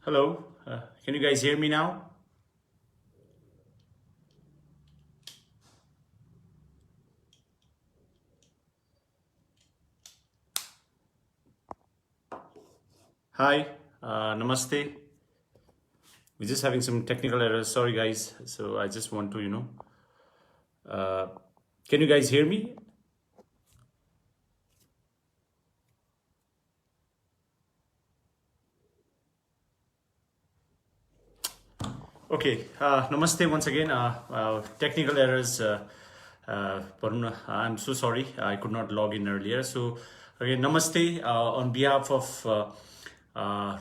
Hello, can you guys hear me now? Hi, namaste. We're just having some technical errors. Sorry, guys. So I just want to, uh, can you guys hear me? Okay, namaste once again. Technical errors. Varun, I'm so sorry. I could not log in earlier. So, again, namaste on behalf of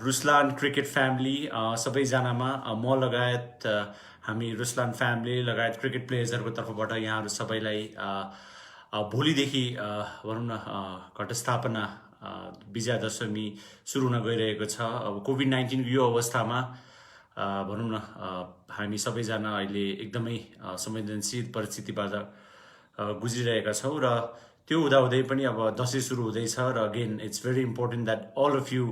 Ruslan cricket family सबैजनामा म लगायत हामी Ruslan family लगायत cricket प्लेयर्सहरूको तर्फबाट यहाँहरू सबैलाई भोलिदेखि भनौँ न घटस्थापना विजया दशमी सुरु हुन गइरहेको छ। अब कोभिड-19 यो अवस्थामा भनौँ न हामी सबैजना अहिले एकदमै संवेदनशील परिस्थितिबाट गुज्रिरहेका छौँ र त्यो हुँदाहुँदै पनि अब दसैँ सुरु हुँदैछ र again it's very important that all of you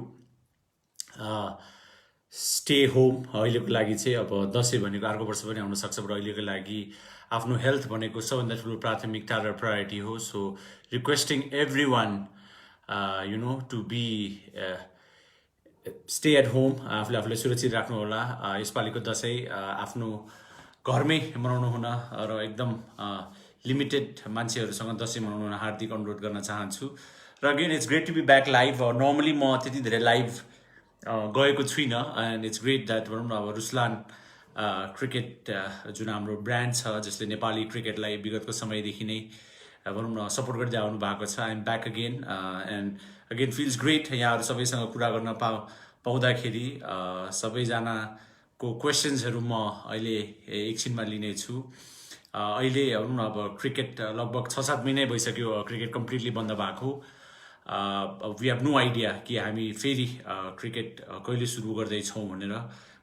stay home. अहिलेको लागि चाहिँ अब दसैँ भनेको अर्को वर्ष पनि आउन सक्छ, बट अहिलेको लागि आफ्नो हेल्थ भनेको सबभन्दा ठुलो प्राथमिकता र प्रायोरिटी हो। So requesting everyone to be stay at home, आफूलाई सुरक्षित राख्नु होला। यसपालिको दसैँ आफ्नो घरमै मनाउनु हुन र एकदम लिमिटेड मान्छेहरूसँग दसैँ मनाउनु हुन हार्दिक अनुरोध गर्न चाहन्छु। र again it's great to be back live. Normally म त्यति धेरै लाइभ गएको छुइनँ एन्ड इट्स ग्रेट द्याट भनौँ न अब रुसलान क्रिकेट जुन हाम्रो ब्रान्ड छ जसले नेपाली क्रिकेटलाई विगतको समयदेखि नै भनौँ न सपोर्ट गर्दै आउनु भएको छ। I am back again and again feels great यहाँहरू सबैसँग कुरा गर्न पाउँदाखेरि। सबैजनाको क्वेसन्सहरू म अहिले एकछिनमा लिनेछु। अहिले भनौँ न अब क्रिकेट लगभग 6-7 महिनै भइसक्यो क्रिकेट कम्प्लिटली बन्द भएको। वी हेभ नो आइडिया कि हामी फेरि क्रिकेट कहिले सुरु गर्दैछौँ भनेर।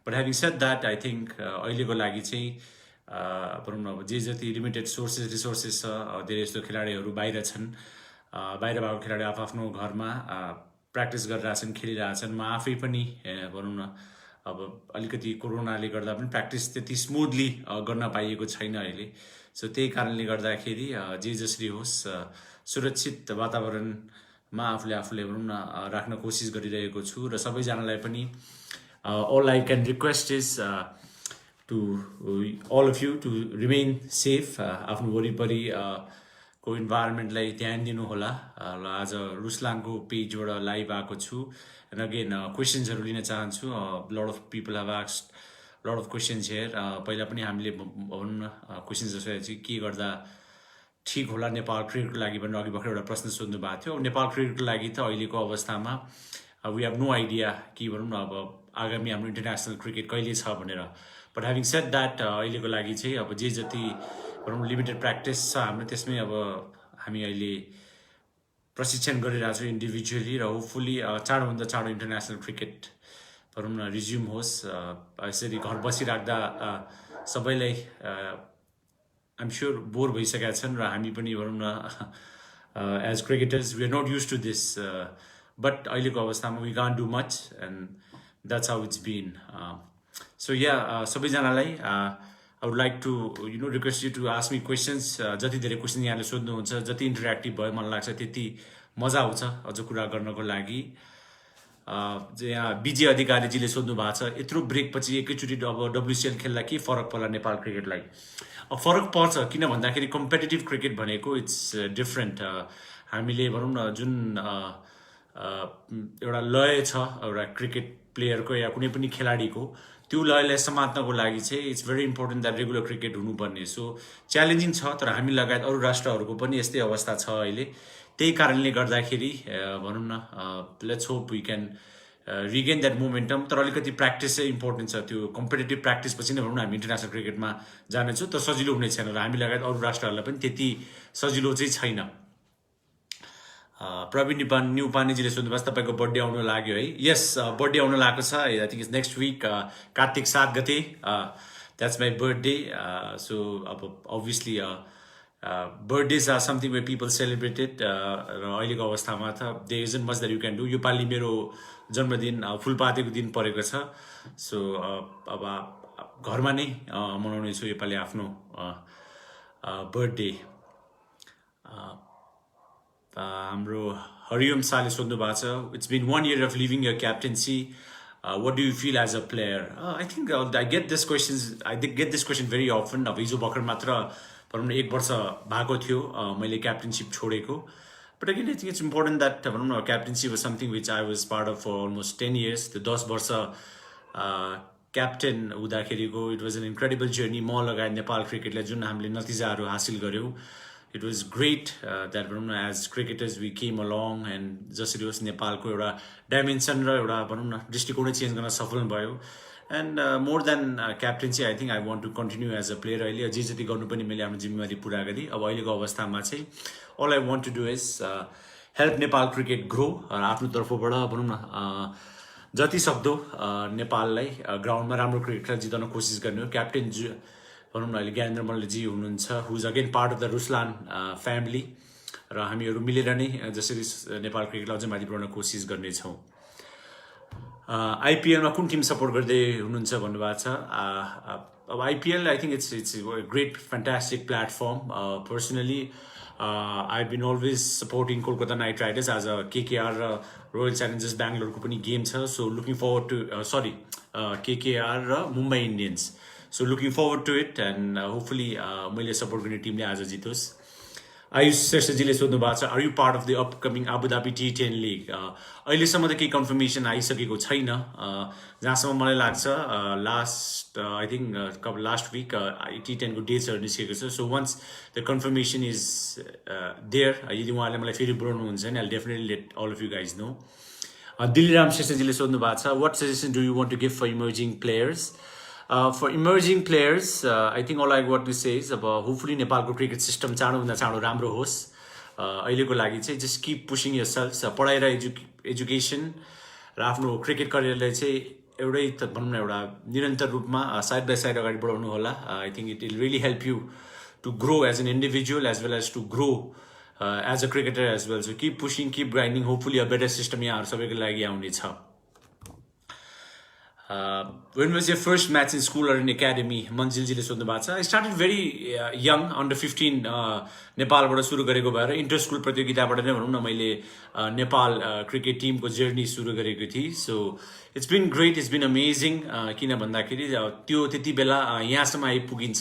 But having said that I think अहिलेको लागि चाहिँ भनौँ न अब जे जति लिमिटेड रिसोर्सेस छ, धेरै जस्तो खेलाडीहरू बाहिर छन्। बाहिर भएको खेलाडी आफ्नो घरमा प्र्याक्टिस गरिरहेछन्, खेलिरहेछन्। म आफै पनि भनौँ न अब अलिकति कोरोनाले गर्दा पनि प्र्याक्टिस त्यति स्मुथली गर्न पाइएको छैन अहिले। सो त्यही कारणले गर्दाखेरि जे जसरी होस् सुरक्षित वातावरणमा आफूले भनौँ न राख्न कोसिस गरिरहेको छु। र सबैजनालाई पनि all I can request is to all of you to remain safe. आफ्नो वरिपरि को इन्भाइरोमेन्टलाई ध्यान दिनु होला। ल आज रुसलानको पेजबाट लाइभ आएको छु एन्ड अगेन क्वेसन्सहरू लिन चाहन्छु। Lot of people have asked lot of questions here. पहिला पनि हामीले भनौँ न क्वेसन्स जस्तो चाहिँ के गर्दा ठिक होला नेपाल क्रिकेटको लागि भनेर अघि भर्खर एउटा प्रश्न सोध्नु भएको थियो। नेपाल क्रिकेटको लागि त अहिलेको अवस्थामा वी हेभ नो आइडिया कि भनौँ न अब आगामी हाम्रो इन्टरनेसनल क्रिकेट कहिले छ भनेर। बट ह्याभिङ सेड द्याट अहिलेको लागि चाहिँ अब जे जति भनौँ लिमिटेड प्र्याक्टिस छ हाम्रो त्यसमै अब हामी अहिले प्रशिक्षण गरिरहेछौँ इन्डिभिजुअली र होपफुल्ली चाँडोभन्दा चाँडो इन्टरनेसनल क्रिकेट भनौँ न रिज्युम होस्। यसरी घर बसिराख्दा सबैलाई आइएम स्योर बोर भइसकेका छन् र हामी पनि भनौँ न as cricketers we are not used to this. But अहिलेको अवस्थामा we can't do much and that's how it's been. So yeah सबैजनालाई I would like to request you to ask me questions. जति धेरै क्वेसन यहाँले सोध्नुहुन्छ, जति interactive भयो मलाई लाग्छ त्यति मजा आउँछ अझ कुरा गर्नको लागि। यहाँ विजय अधिकारीजीले सोध्नु भएको छ यत्रो ब्रेकपछि एकैचोटि अब WCL खेल्दा के फरक पर्ला नेपाल क्रिकेटलाई? फरक पर्छ, किन भन्दाखेरि कम्पिटेटिभ क्रिकेट भनेको इट्स डिफ्रेन्ट। हामीले भनौँ न जुन एउटा लय छ एउटा क्रिकेट प्लेयरको या कुनै पनि खेलाडीको, त्यो लयलाई समात्नको लागि चाहिँ it's very important that regular cricket हुनुपर्ने। सो च्यालेन्जिङ छ, तर हामी लगायत अरू राष्ट्रहरूको पनि यस्तै अवस्था छ अहिले। त्यही कारणले गर्दाखेरि भनौँ न let's hope we can regain that momentum. तर अलिकति प्र्याक्टिस चाहिँ इम्पोर्टेन्ट छ। त्यो कम्पिटेटिभ प्र्याक्टिसपछि नै भनौँ न हामी इन्टरनेसनल क्रिकेटमा जानेछौँ, तर सजिलो हुने छैन र हामी लगायत अरू राष्ट्रहरूलाई पनि त्यति सजिलो चाहिँ छैन। प्रवीण न्युपानेजीले सोध्नुभएको छ तपाईँको बर्थडे आउन लाग्यो है? यस, बर्थडे आउन लागेको छ। I think it's next week Kartik 7 गते। That's my birthday. सो अब obviously birthdays are something where people celebrate it. र अहिलेको अवस्थामा त there isn't much that you can do. यो पालि मेरो जन्मदिन फुलपातीको दिन परेको छ, सो अब घरमा नै मनाउने छु योपालि आफ्नो बर्थडे। हाम्रो हरिओम शाहले सोध्नु भएको छ, it's been 1 year of leaving your captaincy. What do you feel as a player? I think I get this question very often. अब हिजो भर्खर मात्र भनौँ न 1 वर्ष भएको थियो मैले क्याप्टेनसिप छोडेको। But again, I think it's important that भनौँ न captaincy was something which I was part of for almost 10 years. त्यो 10 वर्ष captain हुँदाखेरिको it was an incredible journey. म लगायत नेपाल क्रिकेटले जुन हामीले नतिजाहरू हासिल गर्यौँ, it was great that भनौँ न as cricketers we came along and जसरी होस् नेपालको एउटा डाइमेन्सन र एउटा भनौँ न दृष्टिकोण चेन्ज गर्न सफल भयो। And more than captaincy, I think I want to continue as a player. अहिले जे जति गर्नु पनि मैले आफ्नो जिम्मेवारी पुरा गरेँ। अब अहिलेको अवस्थामा चाहिँ all I want to do is help Nepal cricket grow र आफ्नो तर्फबाट भनौँ न जति सक्दो नेपाललाई ग्राउन्डमा राम्रो क्रिकेटलाई जिताउन कोसिस गर्ने हो। क्याप्टेन भनौँ न अहिले ज्ञानेन्द्र मल्लजी हुनुहुन्छ, who is again part of the Ruslan family, र हामीहरू मिलेर नै जसरी नेपाल क्रिकेटलाई अझै माथि बढाउन कोसिस गर्नेछौँ। आइपिएलमा कुन टिम सपोर्ट गर्दै हुनुहुन्छ भन्नुभएको छ। अब IPL I think it's great fantastic platform. Personally I been always supporting Kolkata Knight Riders as a KKR र रोयल च्यालेन्जर्स बेङ्गलोरको पनि गेम छ। So looking forward to KKR र Mumbai Indians, so looking forward to it and hopefully मैले support गर्ने टिमले आज जितोस्। आयुष श्रेष्ठजीले सोध्नु भएको छ, are you part of the upcoming Abu Dhabi T10 league? अहिलेसम्म त केही कन्फर्मेसन आइसकेको छैन। जहाँसम्म मलाई लाग्छ last I think last week T10 को डेट्सहरू निस्केको छ। So once the confirmation is there, यदि उहाँले मलाई फेरि बोलाउनुहुन्छ भने I definitely let all of you guys know. Diliram श्रेष्ठजीले सोध्नु भएको छ, what suggestion do you want to give for emerging players? For emerging players, I think all I want to say is अब hopefully नेपालको क्रिकेट सिस्टम चाँडोभन्दा चाँडो राम्रो होस्। अहिलेको लागि चाहिँ just keep pushing yourself. पढाइ र एजुकेसन र आफ्नो क्रिकेट करियरलाई चाहिँ एउटै त भनौँ न एउटा निरन्तर रूपमा साइड बाई साइड अगाडि बढाउनु होला। I think it will really help you to grow as an individual as well as to grow as a cricketer as well. So keep pushing, keep grinding, hopefully a better system यहाँहरू सबैको लागि आउनेछ। When was your first match in school or in academy? मन्जिलजीले सोध्नु भएको छ। I started very young, under 15 नेपालबाट सुरु गरेको भएर इन्टर स्कुल प्रतियोगिताबाट नै भनौँ न मैले नेपाल क्रिकेट टिमको जर्नी सुरु गरेको थिएँ। So it's been great, it's been amazing. किन भन्दाखेरि त्यो त्यति बेला यहाँसम्म आइपुगिन्छ,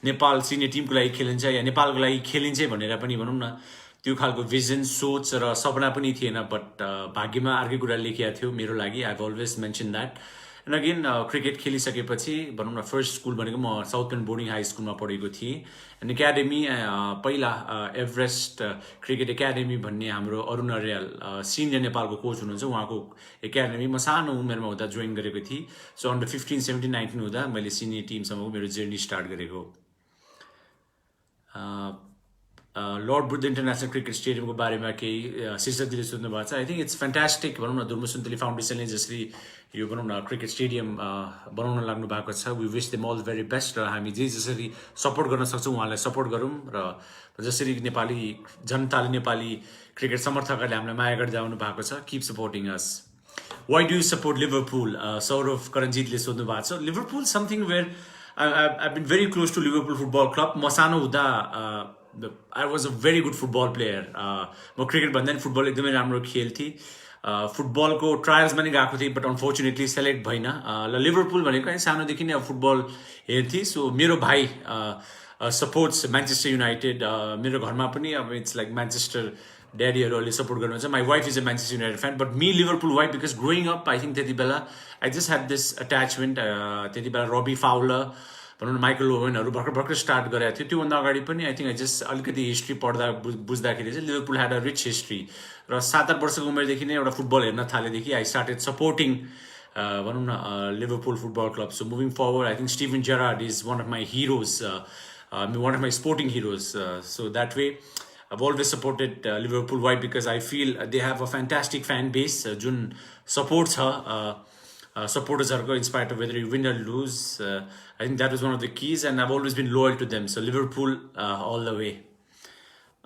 नेपाल सिनियर टिमको लागि खेलिन्छ या नेपालको लागि खेलिन्छ भनेर पनि भनौँ न त्यो खालको भिजन, सोच र सपना पनि थिएन। बट भाग्यमा अर्कै कुरा लेखिएको थियो मेरो लागि। I have always mention that. And again cricket खेलिसकेपछि भनौँ न फर्स्ट स्कुल भनेको म साउथ पोइन्ट बोर्डिङ हाई स्कुलमा पढेको थिएँ। एन्ड एकाडेमी पहिला एभरेस्ट क्रिकेट एकाडेमी भन्ने हाम्रो अरुण अर्याल सिनियर नेपालको कोच हुनुहुन्छ, उहाँको एकाडेमी म सानो उमेरमा हुँदा जोइन गरेको थिएँ। सो अन्डर 15, 17, 19 हुँदा मैले सिनियर टिमसम्मको मेरो जर्नी स्टार्ट गरेको। लर्ड बुद्ध इन्टरनेसनल क्रिकेट स्टेडियमको बारेमा केही शीर्षकले सोध्नु भएको छ। I think it's fantastic. भनौँ न धुर्म सुन्तली फाउन्डेसनले जसरी यो भनौँ न क्रिकेट स्टेडियम बनाउन लाग्नु भएको छ, we wish them all the very best. र हामी जसरी सपोर्ट गर्न सक्छौँ उहाँलाई सपोर्ट गरौँ, र जसरी नेपाली जनताले नेपाली क्रिकेट समर्थकहरूले हामीलाई माया गर्दै आउनु भएको छ, keep supporting us. Why do you support Liverpool? Saurabh करणजितले सोध्नु भएको छ। Liverpool something where I been very close to Liverpool football club. म सानो हुँदा I was a very good football player. म क्रिकेट भन्दा पनि फुटबल एकदमै राम्रो खेल्थेँ। फुटबलको ट्रायल्समा नि गएको थिएँ, बट अनफोर्चुनेटली सेलेक्ट भइनँ। ल लिभरपुल भनेको सानोदेखि नै अब फुटबल हेर्थेँ। सो मेरो भाइ सपोर्ट्स म्यान्चेस्टर युनाइटेड। मेरो घरमा पनि अब इट्स लाइक म्यान्चेस्टर ड्याडीहरूले सपोर्ट गर्नुहुन्छ। My wife is a Manchester United fan, but me Liverpool why because growing up I think त्यति बेला I just had this attachment. त्यति बेला रबी फाउलर भनौँ न माइकल ओवेनहरू भर्खर स्टार्ट गरेको थियो। त्योभन्दा अगाडि पनि आई थिङ्क आई जस्ट अलिकति हिस्ट्री पढ्दा बुझ्दाखेरि चाहिँ Liverpool had a rich history. र 7-8 वर्षको उमेरदेखि नै एउटा फुटबल हेर्न थालेदेखि आई स्टार्टेड सपोर्टिङ भनौँ न Liverpool football club. So moving forward I think Steven Gerrard is one of my heroes, one of my sporting heroes. So that way I've always supported Liverpool. Why? Because I feel they have a fantastic fan base. जुन support छ supportersहरूको in spite of whether you win or lose. I think that was one of the keys, and I've always been loyal to them. So Liverpool all the way.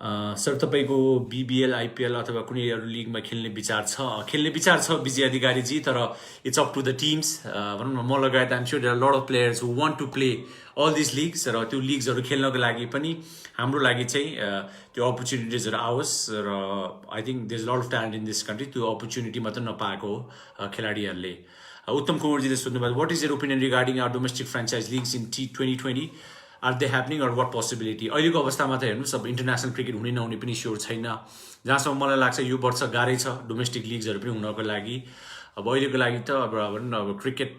Sir तपाईँको बिबिएल IPL अथवा कुनै अरू लिगमा खेल्ने विचार छ विजय अधिकारीजी तर it's up to the teams भनौँ न म लगायत I'm sure there are lot of players who want to play all this leagues र त्यो लिग्सहरू खेल्नको लागि पनि हाम्रो लागि चाहिँ त्यो अपर्च्युनिटिजहरू आओस् र I think there is lot of talent in this country त्यो अपर्च्युनिटी मात्र नपाएको हो खेलाडीहरूले उत्तम कुमारजीले सोध्नुभयो what is your opinion regarding our domestic franchise leagues in T2020 are they happening or what possibility अहिलेको अवस्थामा त हेर्नुहोस् अब इन्टरनेसनल क्रिकेट हुने नहुने पनि स्योर छैन जहाँसम्म मलाई लाग्छ यो वर्ष गाह्रै छ डोमेस्टिक लिग्सहरू पनि हुनको लागि अब अहिलेको लागि त अब भनौँ न अब क्रिकेट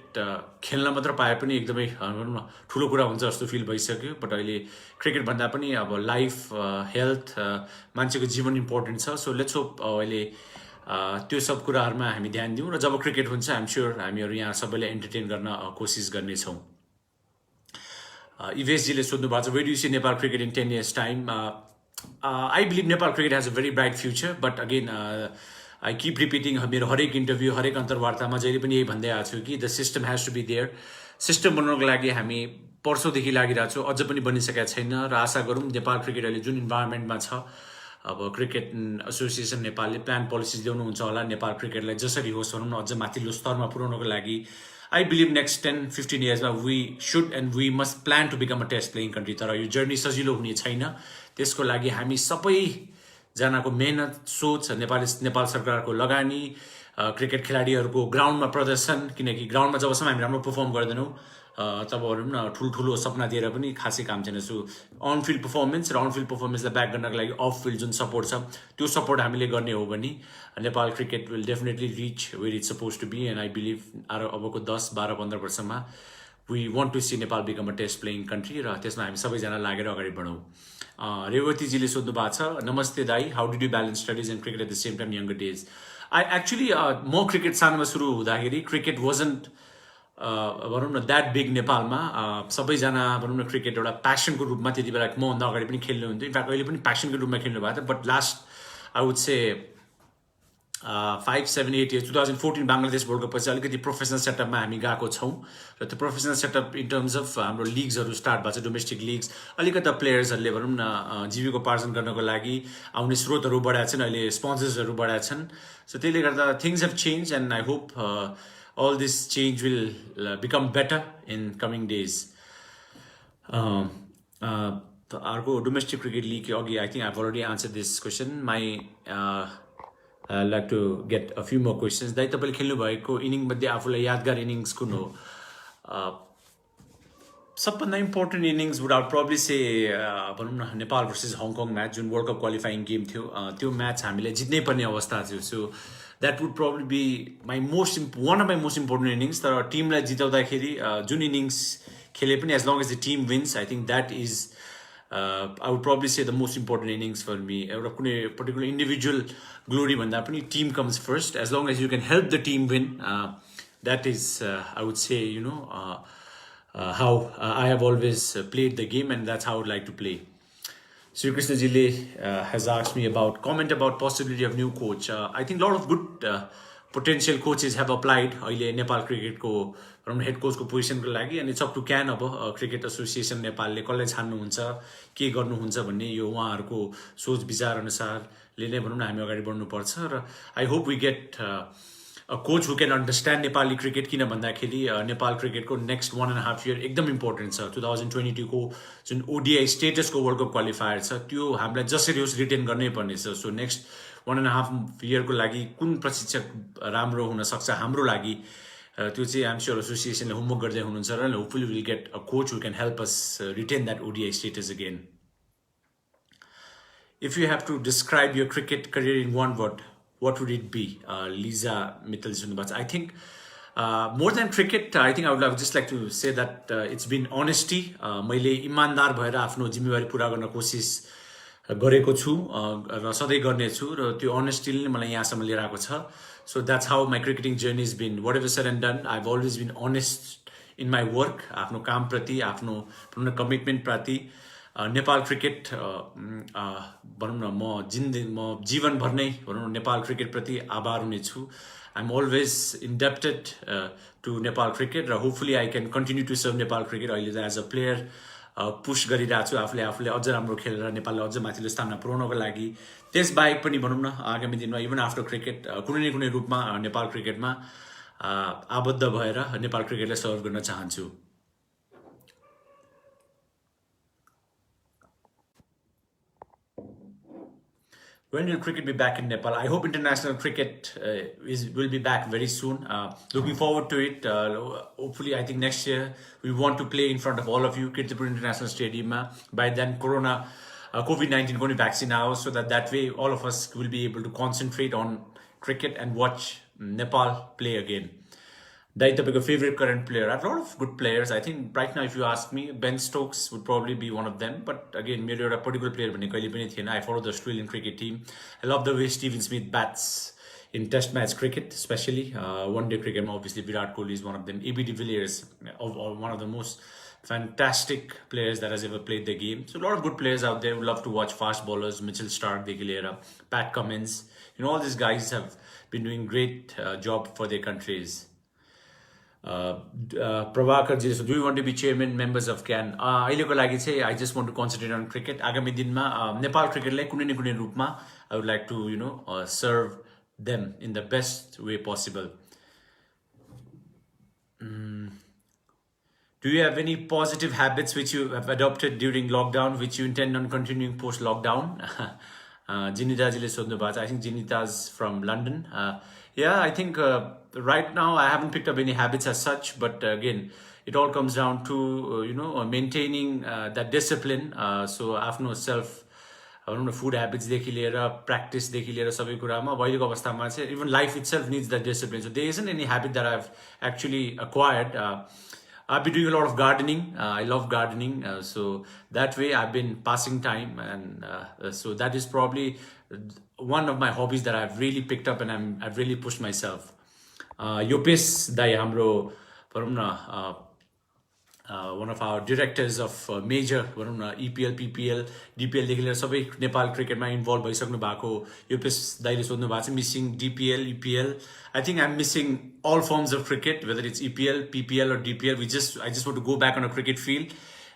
खेल्न मात्र पाए पनि एकदमै भनौँ न ठुलो कुरा हुन्छ जस्तो फिल भइसक्यो बट अहिले क्रिकेटभन्दा पनि अब लाइफ हेल्थ मान्छेको जीवन इम्पोर्टेन्ट छ सो लेट्स होप अहिले त्यो सब कुराहरूमा हामी ध्यान दिउँ र जब क्रिकेट हुन्छ आइम स्योर हामीहरू यहाँ सबैले एन्टरटेन गर्न कोसिस गर्नेछौँ इवेशजीले सोध्नु भएको छ where do you see Nepal cricket in 10 years time I believe Nepal cricket has a very bright future but again I keep repeating मेरो हरेक इन्टरभ्यू हरेक अन्तर्वार्तामा जहिले पनि यही भन्दै आएको छु कि the system has to be there system बनाउनको लागि हामी वर्षौँदेखि लागिरहेको छौँ अझ पनि बनिसकेका छैन र आशा गरौँ नेपाल क्रिकेट अहिले जुन इन्भाइरोमेन्टमा छ अब क्रिकेट एसोसिएसन नेपालले प्लान पोलिसिज ल्याउनुहुन्छ होला नेपाल क्रिकेटलाई जसरी होस् भनौँ न अझ माथिल्लो स्तरमा पुर्याउनको लागि आई बिलिभ नेक्स्ट 10-15 yearsमा we should and we must plan to become a test playing country तर यो जर्नी सजिलो हुने छैन त्यसको लागि हामी सबैजनाको मेहनत सोच नेपाल सरकारको लगानी क्रिकेट खेलाडीहरूको ग्राउन्डमा प्रदर्शन किनकि ग्राउन्डमा जबसम्म हामी राम्रो पर्फर्म गर्दैनौँ तब भनौँ न ठुल्ठुलो सपना दिएर पनि खासै काम छैन सो अन फिल्ड पर्फर्मेन्स र अन फिल्ड पर्फर्मेन्सलाई ब्याक गर्नको लागि अफ फिल्ड जुन सपोर्ट छ त्यो सपोर्ट हामीले गर्ने हो भने Nepal cricket will definitely reach where it's suppose to be and I believe अबको 10-12-15 वर्षमा we want to see Nepal become a test playing country र त्यसमा हामी सबैजना लागेर अगाडि बढौँ रेवतीजीले सोध्नु भएको छ नमस्ते दाई how did you balance studies and cricket at the same time younger days I actually म क्रिकेट सानोमा सुरु हुँदाखेरि क्रिकेट वाजन्ट भनौँ न द्याट बिग नेपालमा सबैजना भनौँ न क्रिकेट एउटा प्यासनको रूपमा त्यति बेला मभन्दा अगाडि पनि खेल्नु हुन्थ्यो इनफ्याक्ट अहिले पनि प्यासनको रूपमा खेल्नु भएको थियो but last I would say 5, 7, 8 years 2014 Bangladesh world cup पछि अलिकति प्रोफेसनल सेटअपमा हामी गएको छौँ र त्यो professional setup in terms of हाम्रो लिग्सहरू स्टार्ट भएको छ डोमेस्टिक लिग्स अलिकति प्लेयर्सहरूले भनौँ न जीविकोपार्जन गर्नको लागि आउने स्रोतहरू बढाएको छन् अहिले स्पोन्सर्सहरू बढाएको छन् सो त्यसले गर्दा things have change and I hope all this change will become better in coming days. Our domestic cricket league, I think I've already answered this question. I'd like to get a few more questions. दाइ तपाईँले खेल्नु भएको inning मध्ये आफूलाई यादगार innings कुन हो सबभन्दा important innings would I'd probably say भनौँ न नेपाल भर्सेस हङकङ म्याच जुन वर्ल्ड कप क्वालिफाइङ गेम थियो त्यो म्याच हामीले जित्नै पर्ने अवस्था थियो so that would probably be one of my most important innings तर टिमलाई जिताउँदाखेरि जुन इनिङ्स खेले पनि as long as the team wins I think that is I would probably say the most important innings for me एउटा कुनै particular individual glory भन्दा पनि team comes first as long as you can help the team win that is I would say you know how I have always played the game and that's how I would like to play. Sri Krishna Jile has asked me about comment about possibility of new coach. I think a lot of good potential coaches have applied अहिले नेपाल क्रिकेटको head कोचको पोजिसनको लागि and it's up to CAN अब cricket association नेपालले कसलाई छान्नुहुन्छ के गर्नुहुन्छ भन्ने यो उहाँहरूको सोच विचार अनुसारले नै भनौँ न हामी अगाडि बढ्नुपर्छ र I hope we get a coach who can understand Nepali cricket किन भन्दाखेरि नेपाल क्रिकेटको नेक्स्ट 1.5 year एकदम इम्पोर्टेन्ट छ 2022 को जुन ODI स्टेटसको वर्ल्ड कप क्वालिफायर छ त्यो हामीलाई जसरी होस् रिटेन गर्नै पर्ने छ सो नेक्स्ट 1.5 year को लागि कुन प्रशिक्षक राम्रो हुन सक्छ हाम्रो लागि त्यो चाहिँ आइम स्योर एसोसिएसनले होमवर्क गर्दै हुनुहुन्छ र hopefully will get a coach who can help us retain that ODI status again if you have to describe your cricket career in one word what would it be? Lisa Mittal I think more than cricket, I think I would just like to say that it's been honesty. मैले इमानदार भएर आफ्नो जिम्मेवारी पुरा गर्न कोसिस गरेको छु र सधैँ गर्नेछु र त्यो अनेस्टीले नै मलाई यहाँसम्म लिएर आएको छ so that's how my cricketing journey is been whatever said and done I have always been honest in my work आफ्नो कामप्रति आफ्नो कमिटमेन्ट प्रति नेपाल क्रिकेट भनौँ न म जीवनभर नै भनौँ न नेपाल क्रिकेटप्रति आभार हुनेछु I am always indebted to Nepal cricket र hopefully I can continue to serve Nepal cricket अहिले एज अ प्लेयर पुश गरिरहेको छु आफूले अझ राम्रो खेलेर नेपाललाई अझ माथिल्लो स्थानमा पुर्याउनको लागि त्यसबाहेक पनि भनौँ न आगामी दिनमा इभन आफ्टर क्रिकेट कुनै न कुनै रूपमा नेपाल क्रिकेटमा आबद्ध भएर नेपाल क्रिकेटलाई सर्भ गर्न चाहन्छु When will cricket be back in Nepal? I hope international cricket will be back very soon. Looking forward to it. Hopefully, I think next year we want to play in front of all of you, Kirtipur International Stadium. By then, COVID-19 going to vaccine now, so that way all of us will be able to concentrate on cricket and watch Nepal play again. That's the favorite current player. I have a lot of good players. I think right now, if you ask me, Ben Stokes would probably be one of them. But again, maybe a particular player. I follow the Australian cricket team. I love the way Stephen Smith bats in Test match cricket, especially one-day cricket. Obviously, Virat Kohli is one of them. A.B. de Villiers, one of the most fantastic players that has ever played the game. So a lot of good players out there. We love to watch fast bowlers. Mitchell Stark, Pat Cummins. All these guys have been doing great job for their countries. Prabhakar ji, so do you want to be chairman, members of CAN? I just want to concentrate on cricket. Agami dinma Nepal cricket like कुनै न कुनै रूपमा I would like to serve them in the best way possible. Do you have any positive habits which you have adopted during lockdown which you intend on continuing post lockdown? Jinita ji le sodhnu bhacha. I think Jinita's from London. Yeah, I think right now I haven't picked up any habits as such, but again, it all comes down to maintaining that discipline. So afno self food habits देखि लिएर practice देखि लिएर सबै कुरामा अहिलेको अवस्थामा चाहिँ even life itself needs that discipline. So there isn't any habit that I've actually acquired. I've been doing a lot of gardening. I love gardening. So that way I've been passing time. And so that is probably one of my hobbies that I've really picked up and I've really pushed myself. Yopis Dai Hamro, one of our directors of major EPL, PPL, DPL देखि लिएर सबै नेपाल क्रिकेटमा involve भइसक्नु भएको योपेश दाइले सोध्नु भएको छ missing DPL, EPL. I think I'm missing all forms of cricket, whether it's EPL, PPL or DPL. I just want to go back on a cricket field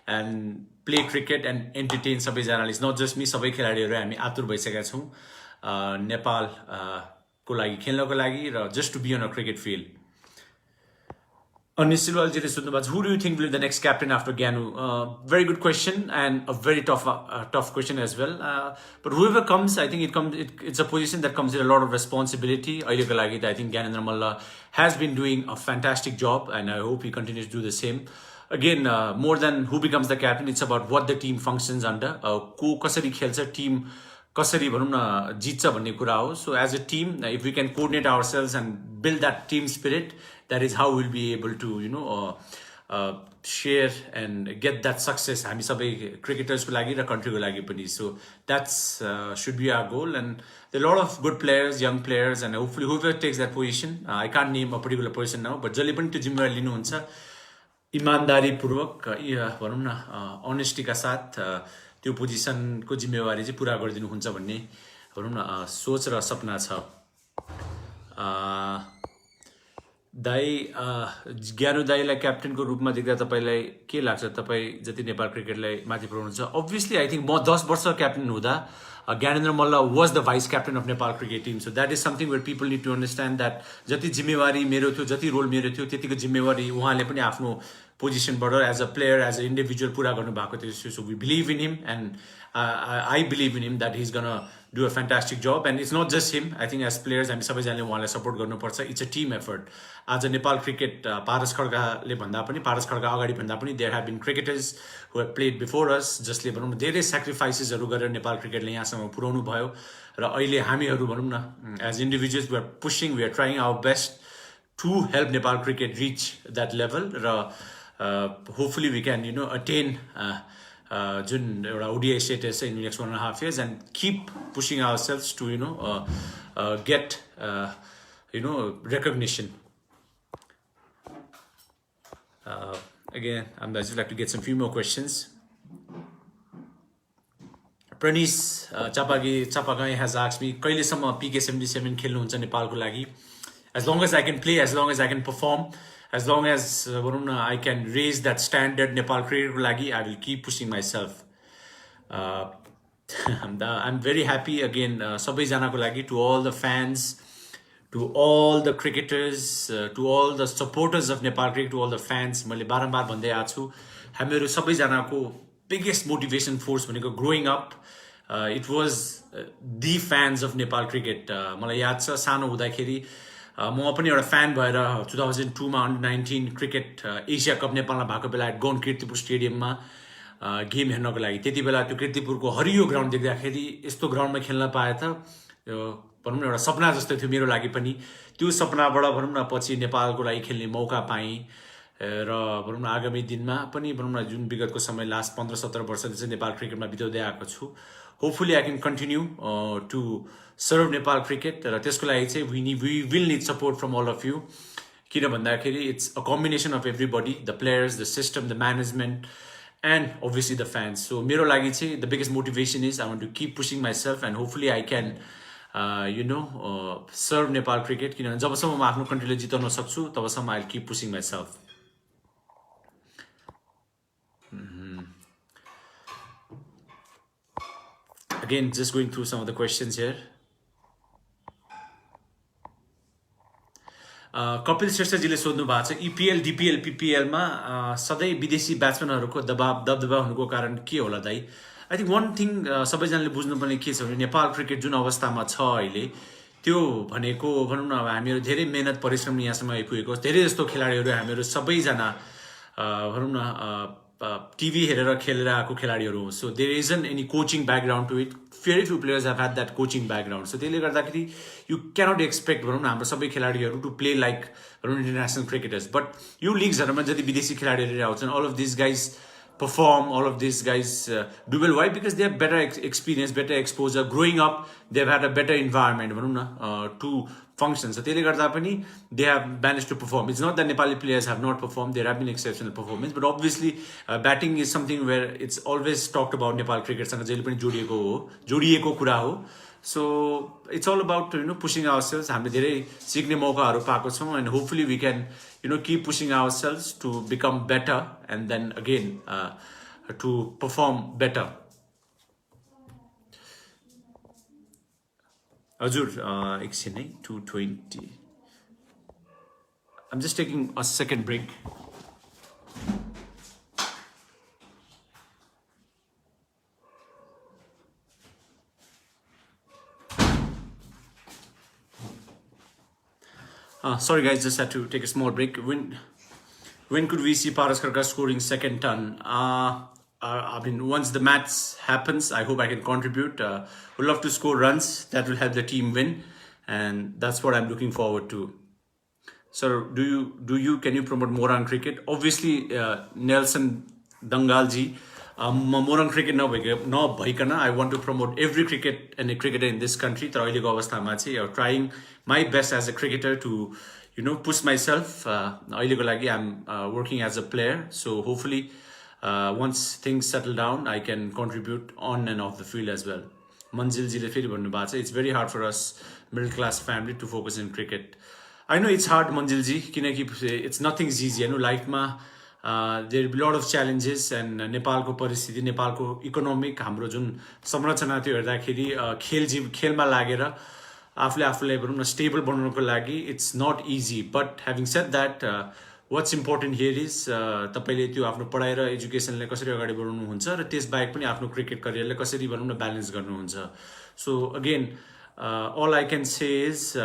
and play cricket and entertain सबैजनाले. It's not just me, सबै खेलाडीहरु हामी आतुर भइसकेका छौं नेपाल को लागि खेल्नको लागि र just to be on a cricket field. Who do you think will be the next captain after Gyanu? Very good question and a very tough question as well. But whoever comes, I think it's a position that comes with a lot of responsibility. I think Gyanendra Malla has been doing a fantastic job and I hope he continues to do the same. Again, more than who becomes the captain, it's about what the team functions under. Ko kasari khelcha team कसरी भनौं न जित्छ भन्ने कुरा हो. So as a team, if we can coordinate ourselves and build that team spirit, that is how we'll be able to share and get that success हामी सबै cricketers को लागि र country को लागि पनि. So that's should be our goal, and there are a lot of good players, young players, and hopefully whoever takes that position, I can't name a particular person now, but जसले पनि त्यो जिम्मेवारी लिनुहुन्छ इमानदारी पूर्वक भनौं न honesty का साथ त्यो पोजिसनको जिम्मेवारी चाहिँ पूरा गरिदिनु हुन्छ भन्ने भनौं न सोच र सपना छ. दाइ ज्ञानु दाइलाई क्याप्टेनको रूपमा देख्दा तपाईलाई के लाग्छ? तपाई जति नेपाल क्रिकेटलाई माथि पुर्याउनुहुन्छ. Obviously I think म 10 वर्ष क्याप्टेन हुँदा Gyanendra Malla was the vice captain of Nepal cricket team. So that is something where people need to understand that जति जिम्मेवारी मेरो थियो, जति रोल मेरो थियो, त्यतिको जिम्मेवारी उहाँले पनि आफ्नो positionबाट as a player, as an individual पूरा गर्नु भएको थियो. So we believe in him, and I believe in him that he's gonna do a fantastic job. And it's not just him. I think as players हामी सबैजनाले उहाँलाई support गर्नुपर्छ. It's a team effort. आज Nepal cricket Paras खड्काले भन्दा पनि पारस खड्का अगाडि भन्दा पनि there have been cricketers who have played before us, जसले भनौं धेरै sacrificesहरु गरेर नेपाल क्रिकेटले यहाँसम्म पुर्याउनु भयो. र अहिले हामीहरु भनौं न as individuals we are pushing, we are trying our best to help Nepal cricket reach that level. र hopefully we can attain जुन एउटा ODI status in the next 1.5 years and keep pushing ourselves to get recognition. Again, I'd just like to get some few more questions. Pranis Chapagai has asked me, कहिलेसम्म PK77 खेल्नुहुन्छ नेपालको लागि? As long as I can play, as long as I can perform, as long as I can raise that standard Nepal cricket lagi, I will keep pushing myself. uh, I'm very happy again, सबैजनाको लागि, to all the fans, to all the cricketers, to all the supporters of Nepal cricket, to all the fans. मैले बारम्बार भन्दै आएको छु, हामीहरू सबैजनाको biggest motivation force भनेको growing up, it was the fans of Nepal cricket. मलाई याद छ सानो हुँदाखेरि म पनि एउटा फ्यान भएर 2002 मा अन्डर 19 क्रिकेट एसिया कप नेपालमा भएको बेला गौन कीर्तिपुर स्टेडियममा गेम हेर्नको लागि, त्यति बेला त्यो कीर्तिपुरको हरियो ग्राउन्ड देख्दाखेरि यस्तो ग्राउन्डमा खेल्न पाए त भनौँ न एउटा सपना जस्तो थियो मेरो लागि पनि। त्यो सपनाबाट भनौँ न पछि नेपालको लागि खेल्ने मौका पाएँ र भनौँ न आगामी दिनमा पनि भनौँ न जुन विगतको समय लास्ट 15-17 वर्षदेखि चाहिँ नेपाल क्रिकेटमा बिताउँदै आएको छु, hopefully I can continue to serve Nepal cricket. र त्यसको लागि चाहिँ we will need support from all of you, किन भन्दाखेरि it's a combination of everybody, the players, the system, the management and obviously the fans. So मेरो लागि चाहिँ the biggest motivation is I want to keep pushing myself and hopefully I can serve Nepal cricket, किनभने जबसम्म म आफ्नो कन्ट्रीले जिताउन सक्छु तबसम्म I'll keep pushing myself. Again, just going through some of the questions here. Kapil श्रेष्ठजीले सोध्नु भएको छ, इपिएल डिपिएल पिपिएलमा सधैँ विदेशी ब्याट्सम्यानहरूको दबदबा हुनुको कारण के होला दाइ? आई थिङ्क वान थिङ सबैजनाले बुझ्नुपर्ने के छ भने नेपाल क्रिकेट जुन अवस्थामा छ अहिले, त्यो भनेको भनौँ न हामीहरू धेरै मेहनत परिश्रम यहाँसम्म आइपुगेको, धेरै जस्तो खेलाडीहरू हामीहरू सबैजना भनौँ न टिभी हेरेर खेलेर आएको खेलाडीहरू हो। So there isn't any coaching background to it, very few players have had that coaching background. So त्यसले गर्दाखेरि you cannot expect भनौँ न हाम्रो सबै खेलाडीहरू to play like भनौँ न international cricketers. But यो लिग्सहरूमा जति विदेशी खेलाडीहरू आउँछन्, all of these guys perform, all of these guys do well. Why? Because they have better experience, better exposure. Growing up, they've had a better environment भनौँ न to function. So त्यसले गर्दा पनि they have managed to perform. It's not that Nepali players have not performed. There have been exceptional performance, but obviously batting is something where it's always talked about. Nepal cricket सँग जहिले पनि जोडिएको कुरा हो. So it's all about pushing ourselves. हामीले धेरै सिक्ने मौकाहरू पाएको छौँ and hopefully we can keep pushing ourselves to become better and then again to perform better. Ajur, एकछिन है, 220. I'm just taking a second break. Sorry guys, just had to take a small break. When could we see Paras Khadka scoring second ton? I mean, once the match happens, I hope I can contribute. Would love to score runs that will help the team win, and that's what I'm looking forward to. So, can you promote Morang cricket? Obviously, Nelson Dangalji, Morang cricket nabhaikana, I want to promote every cricket and a cricketer in this country. तर अहिलेको अवस्थामा चाहिँ trying my best as a cricketer to push myself. अहिलेको लागि I'm working as a player, so hopefully once things settle down, I can contribute on and off the field as well. Manjilजीले फेरि भन्नुभएको छ, it's very hard for us middle class family to focus in cricket. I know it's hard, Manjilji, किनकि it's nothing easy. लाइफमा there will be a lot of challenges and नेपालको परिस्थिति, नेपालको economic हाम्रो जुन संरचना त्यो हेर्दाखेरि खेलमा लागेर आफूलाई भनौँ न स्टेबल बनाउनको लागि it's not easy. But having said that, what's important here is तपाईले त्यो आफ्नो पढाइ र एजुकेसनलाई कसरी अगाडि बढाउनुहुन्छ र त्यसबाहेक पनि आफ्नो क्रिकेट करियरलाई कसरी भनौँ न ब्यालेन्स गर्नुहुन्छ. So again, all I can say is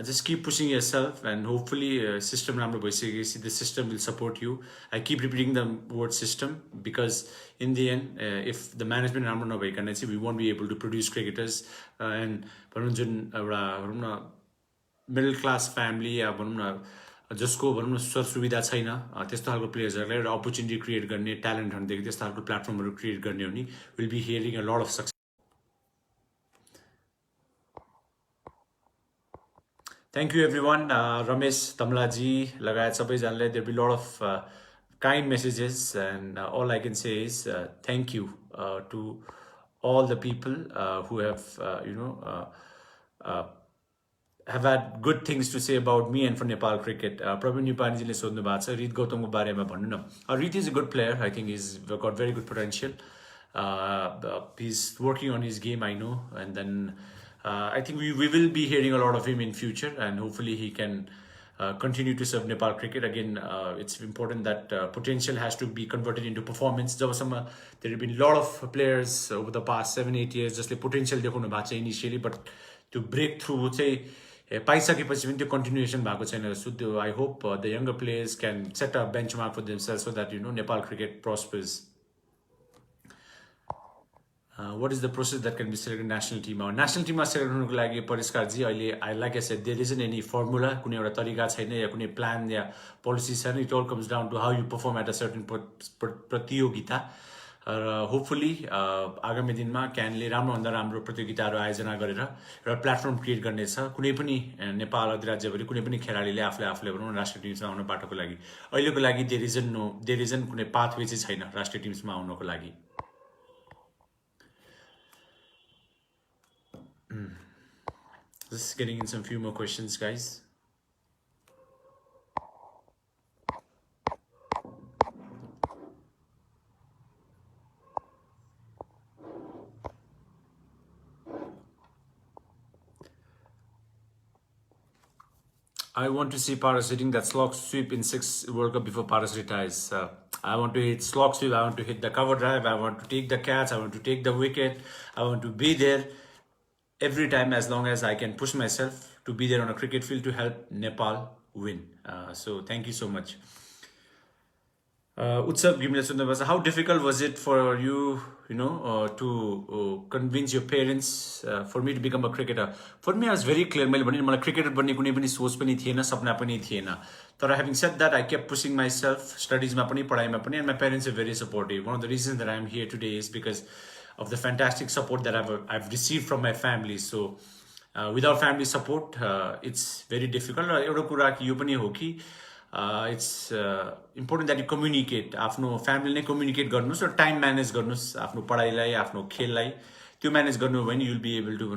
just keep pushing yourself and hopefully system राम्रो भइसकेपछि the system will support you. I keep repeating the word system because in the end if the management राम्रो नभइकन चाहिँ we won't be able to produce cricketers and भनौँ जुन एउटा भनौँ न मिडल क्लास फ्यामिली या भनौँ न जसको भनौँ न सुविधा छैन त्यस्तो खालको प्लेयर्सहरूलाई एउटा अपर्च्युनिटी क्रिएट गर्ने ट्यालेन्टहरूदेखि त्यस्तो खालको प्लेटफर्महरू क्रिएट गर्ने हो नि will be hearing a lot of success. Thank you everyone. Ramesh Tamlaji लगायत सबैजनाले there will be a lot of kind messages and all I can say is thank you to all the people who have have had good things to say about me and for Nepal cricket. Praveen Yupanjile sodhnu bhako cha Reet Gautamko barema bhannu na. Reet is a good player. I think he's got very good potential. He's working on his game, I know, and then I think we will be hearing a lot of him in future, and hopefully he can continue to serve Nepal cricket. Again, it's important that potential has to be converted into performance. There have been a lot of players over the past 7-8 years just potential देखाउनु भएको छ initially, but to break through चाहिँ पाइसकेपछि पनि त्यो continuation भएको छैन. So I hope the younger players can set a benchmark for themselves so that Nepal cricket prospers. What is the process that can be selected national team? National team select हुनुको लागि परिष्कार जी अहिले like I said, there isn't any formula, कुनै एउटा तरिका छैन या कुनै plan या policy छैन. It all comes down to how you perform at a certain प्रतियोगिता. र hopefully आगामी दिनमा क्यानले राम्रो भन्दा राम्रो प्रतियोगिताहरू आयोजना गरेर एउटा प्लेटफर्म क्रिएट गर्नेछ. कुनै पनि नेपाल अधिराज्यभरि कुनै पनि खेलाडीले आफूले भनौँ राष्ट्रिय टिममा आउन बाटोको लागि अहिलेको लागि there isn't कुनै पाथवे चाहिँ छैन राष्ट्रिय टिममा आउनको लागि. Just getting in some few more questions, guys. I want to see Paras hitting that slog sweep in 6 World Cup before Paras retires. I want to hit slog sweep, I want to hit the cover drive, I want to take the catch, I want to take the wicket, I want to be there every time as long as I can push myself to be there on a cricket field to help Nepal win. So thank you so much. Utsav Gimle, how difficult was it for you, to convince your parents for me to become a cricketer? For me, I was very clear. I cricketer bani kuni pani soch pani thiena, sapna pani thiena. But having said that, I kept pushing myself, studies ma pani, padhai ma pani, and my parents are very supportive. One of the reasons that I am here today is because of the fantastic support that I've received from my family. So without family support, it's very difficult. It's important that you communicate. Afno family ne communicate garnus or time manage garnus. Afno padhai lai, afno khel lai. To manage garnu when you'll be able to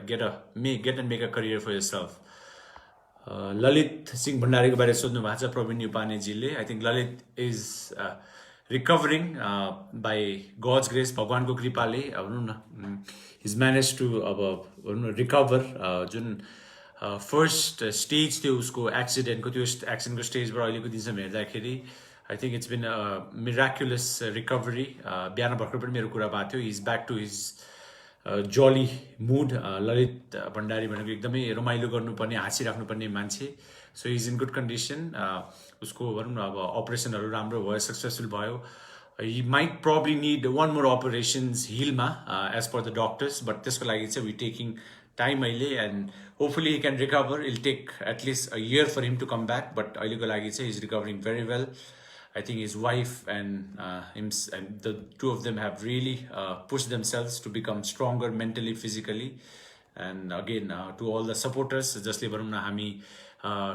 get and make a career for yourself. Lalit Singh Bhandari ko bare sodhnu bhako cha Praveen Yupane jile. I think Lalit is recovering by God's grace, Bhagwan ko kripale. He's managed to recover. First stage थियो उसको एक्सिडेन्टको त्यो एक्सिडेन्टको स्टेजबाट अहिलेको दिनसम्म हेर्दाखेरि I think it's been a miraculous recovery. बिहान भर्खर पनि मेरो कुरा भएको थियो. He's back to his jolly mood. ललित भण्डारी भनेको एकदमै रमाइलो गर्नुपर्ने हाँसिराख्नुपर्ने मान्छे. So he's in good condition. उसको भनौँ न अब अपरेसनहरू राम्रो भयो, सक्सेसफुल भयो. He might probably need one more operations हिलमा as per the doctors, but त्यसको लागि चाहिँ we're taking time अहिले and hopefully he can recover. It'll take at least a year for him to come back, but अहिलेको लागि चाहिँ he's recovering very well. I think his wife and him and the two of them have really pushed themselves to become stronger mentally, physically. And again, to all the supporters, जसले भनौँ न हामी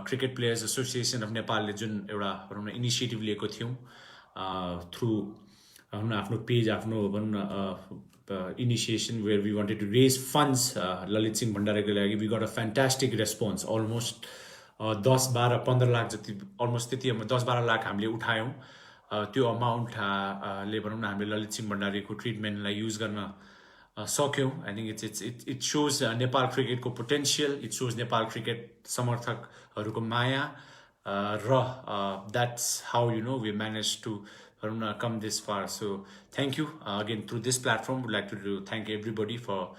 Cricket Players Association of Nepal ले जुन एउटा भनौँ न initiative लिएको थियौँ थ्रु आफ्नो पेज आफ्नो भनौँ न initiation where we wanted to raise funds Lalit Singh Bhandari ko lagi. We got a fantastic response. Almost 10-12-15 lakh jati almost त्यति 10-12 लाख हामीले उठायौं. त्यो अमाउन्ट ले भनौं न हामीले ललित सिंह भण्डारी को ट्रिटमेन्टलाई युज गर्न सक्यौं. I think it shows Nepal cricket को potential. It shows Nepal cricket समर्थकहरुको माया र that's how we managed to come this far. So thank you again through this platform. Would like to thank everybody for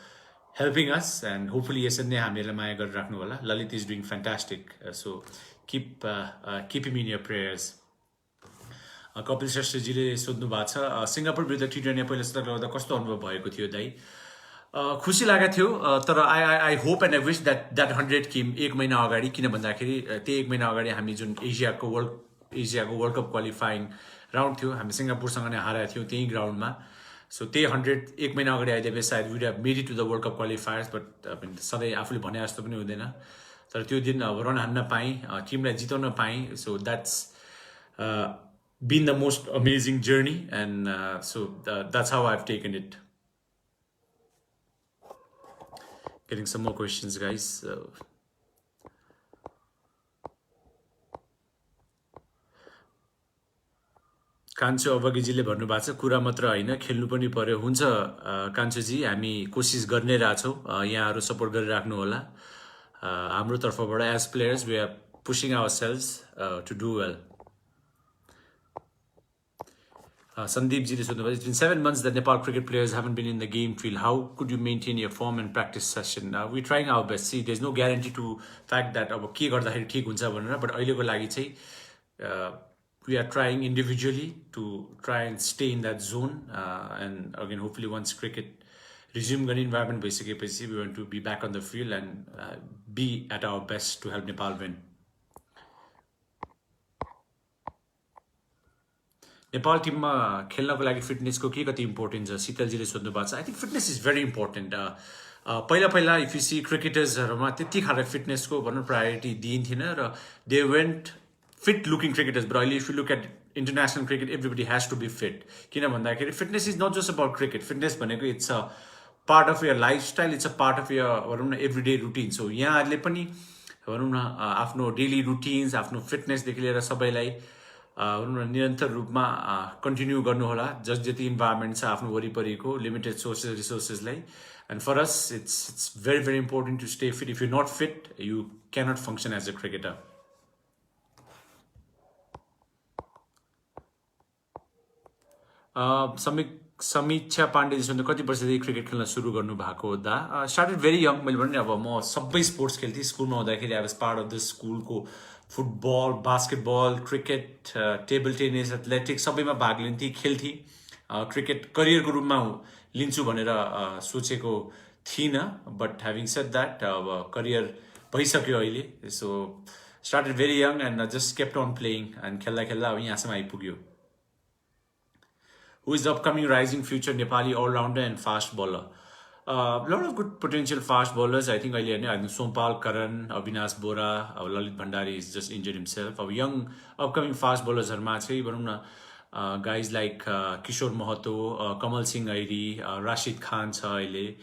helping us and hopefully यसरी नै हामीलाई माया गरिराख्नु होला. Lalit is doing fantastic. So keep him in your prayers. Kapil श्रेष्ठजीले सोध्नु भएको छ Singapore विरुद्ध टी20 पहिलो शतक लगाउँदा कस्तो अनुभव भएको थियो दाइ? खुसी लागेको थियो तर I hope and I wish that 100 came एक महिना अगाडि. किन भन्दाखेरि त्यही एक महिना अगाडि हामी जुन एसियाको वर्ल्ड कप क्वालिफाइङ राउन्ड थियो हामी सिंगापुरसँग नै हारेका थियौं त्यही ग्राउन्डमा. सो त्यही 100 एक महिना अगाडि आइदिए सायद we would have made it to the world cup qualifiers. But सधैँ आफूले भने जस्तो पनि हुँदैन. तर त्यो दिन रन हान्न पाएँ, टिमलाई जिताउन पाएँ. So that's been the most amazing journey and so that's how I've taken it. Getting some more questions, guys. कान्छो अवगीजीले भन्नुभएको छ कुरा मात्र होइन खेल्नु पनि पर्यो हुन्छ कान्छोजी हामी कोसिस गर्ने रहेछौँ यहाँहरू सपोर्ट गरिराख्नु होला हाम्रो तर्फबाट as players we are pushing ourselves to do well Sandeepजीले सोध्नुभयो it's been 7 months that Nepal cricket players haven't been in the game field. How could you maintain your form and practice session? We're trying our best. See, there's no guarantee to fact that अब के गर्दाखेरि ठिक हुन्छ भनेर but अहिलेको लागि चाहिँ we are trying individually to try and stay in that zone and again hopefully once cricket resume गर्ने environment भइसकेपछि we want to be back on the field and be at our best to help Nepal win. Nepal टिममा खेल्नको लागि फिटनेसको के कति important छ शीतलजीले सोध्नु भएको छ I think fitness is very important पहिला पहिला इफ यु सी क्रिकेटर्सहरूमा त्यति खालको फिटनेसको भनौँ प्रायोरिटी दिइन्थेन र they went fit looking cricketers but अहिले if you look at international cricket everybody has to be fit किन भन्दाखेरि fitness is not just about cricket fitness भनेको it's a part of your lifestyle it's a part of your भनौँ न every day routine so यहाँहरूले पनि भनौँ न आफ्नो डेली रुटिन्स आफ्नो फिटनेसदेखि लिएर सबैलाई भनौँ न निरन्तर रूपमा कन्टिन्यू गर्नुहोला जति इन्भाइरोमेन्ट छ आफ्नो वरिपरिको लिमिटेड सोर्सेस रिसोर्सेसलाई and for us it's very very important to stay fit if you not fit you can't function as a cricketer Samiksha पाण्डेजी सोध्नु कति वर्षदेखि क्रिकेट खेल्न सुरु गर्नुभएको हुँदा स्टार्टेड भेरी यङ मैले भने अब म सबै स्पोर्ट्स खेल्थेँ स्कुलमा हुँदाखेरि I was part of the स्कुलको football basketball cricket table tennis athletics सबैमा भाग लिन्थेँ खेल्थेँ क्रिकेट करियरको रूपमा लिन्छु भनेर सोचेको थिइनँ बट ह्याभिङ सेड द्याट अब करियर भइसक्यो अहिले so started very young and just kept on playing and खेल्दा खेल्दा अब यहाँसम्म आइपुग्यो Who is the upcoming rising future Nepali all-rounder and fast bowler? Lot of good potential fast bowlers. I think Sompal, Karan, Avinash Bora, Lalit Bhandari is just injured himself. Our young upcoming fast bowlers are guys like Kishore Mahato, Kamal Singh Airi, Rashid Khan Chaile.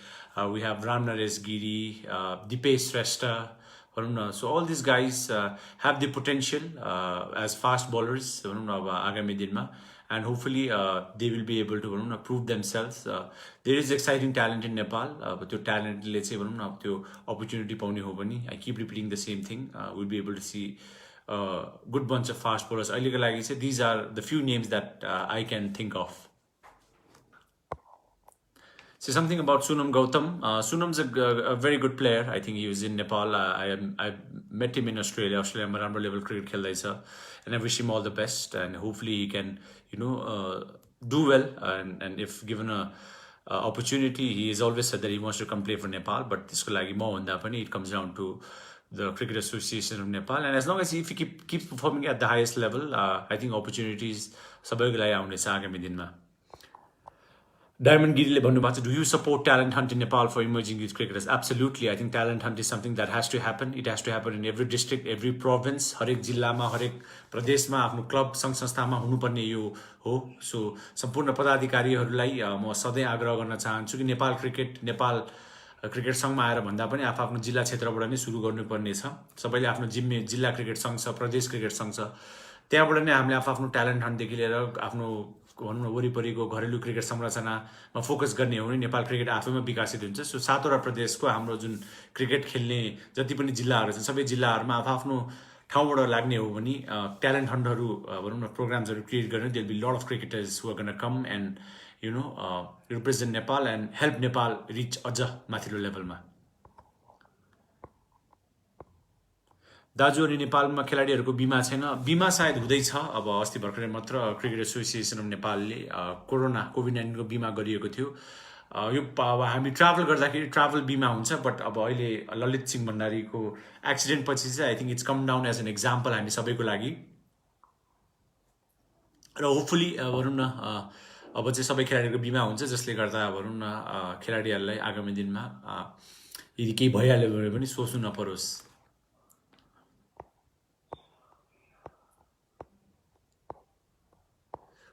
We have Ram Naresh Giri, Dipesh Shrestha. So all these guys have the potential as fast bowlers. Agami dinma. And hopefully they will be able to prove themselves. There is exciting talent in Nepal, but your talent, let's say, opportunity paune ho bani. I keep repeating the same thing. We'll be able to see a good bunch of fast bowlers. These are the few names that I can think of. Say something about Sunam Gautam. Sunam's a very good player. I think he was in Nepal. I met him in Australia. Australia Marambo level cricket kheldaisa, and I wish him all the best. And hopefully he can, do well. And if given a opportunity, he has always said that he wants to come play for Nepal. But this it comes down to the Cricket Association of Nepal. And as long as if he keeps performing at the highest level, I think opportunities sabaiको लागि आउनेछ आगामी दिनमा. Diamond Girile भन्नुभएको छ do you support talent hunt in Nepal for emerging youth cricketers? Absolutely. I think talent hunt is something that has to happen. It has to happen in every district, every province, हरेक जिल्लामा हरेक प्रदेशमा आफ्नो club संघ संस्थामा हुनुपर्ने यो हो. सो सम्पूर्ण पदाधिकारीहरूलाई म सधैँ आग्रह गर्न चाहन्छु कि नेपाल क्रिकेट सङ्घमा आएर भन्दा पनि आफ्नो जिल्ला क्षेत्रबाट नै सुरु गर्नुपर्ने छ. सबैले आफ्नो जिल्ला क्रिकेट सङ्घ छ, प्रदेश क्रिकेट सङ्घ छ, त्यहाँबाट नै हामीले आफ्नो ट्यालेन्ट हन्टदेखि लिएर आफ्नो भनौँ न वरिपरिको घरेलु क्रिकेट संरचनामा फोकस गर्ने हो भने नेपाल क्रिकेट आफैमा विकसित हुन्छ. सो 7वटा प्रदेशको हाम्रो जुन क्रिकेट खेल्ने जति पनि जिल्लाहरू छन् सबै जिल्लाहरूमा आफ्नो ठाउँबाट लाग्ने हो भने ट्यालेन्ट हन्टहरू भनौँ न प्रोग्राम्सहरू क्रिएट गर्ने there be lot of cricketers who are gonna come and represent Nepal and help Nepal reach अझ माथिल्लो लेभलमा. दाजु अनि नेपालमा खेलाडीहरूको बिमा छैन. बिमा सायद हुँदैछ. अब अस्ति भर्खरै मात्र क्रिकेट एसोसिएसन अफ नेपालले कोभिड-19 को बिमा गरिएको थियो. यो अब हामी ट्राभल गर्दाखेरि ट्राभल बिमा हुन्छ बट अब अहिले ललित सिंह भण्डारीको एक्सिडेन्ट पछि चाहिँ I think it's come down as an example हामी सबैको लागि. र होपफुली भनौँ न अब चाहिँ सबै खेलाडीहरूको बिमा हुन्छ जसले गर्दा भनौँ न खेलाडीहरूलाई आगामी दिनमा यदि केही भइहाल्यो भने पनि सोच्नु नपरोस्.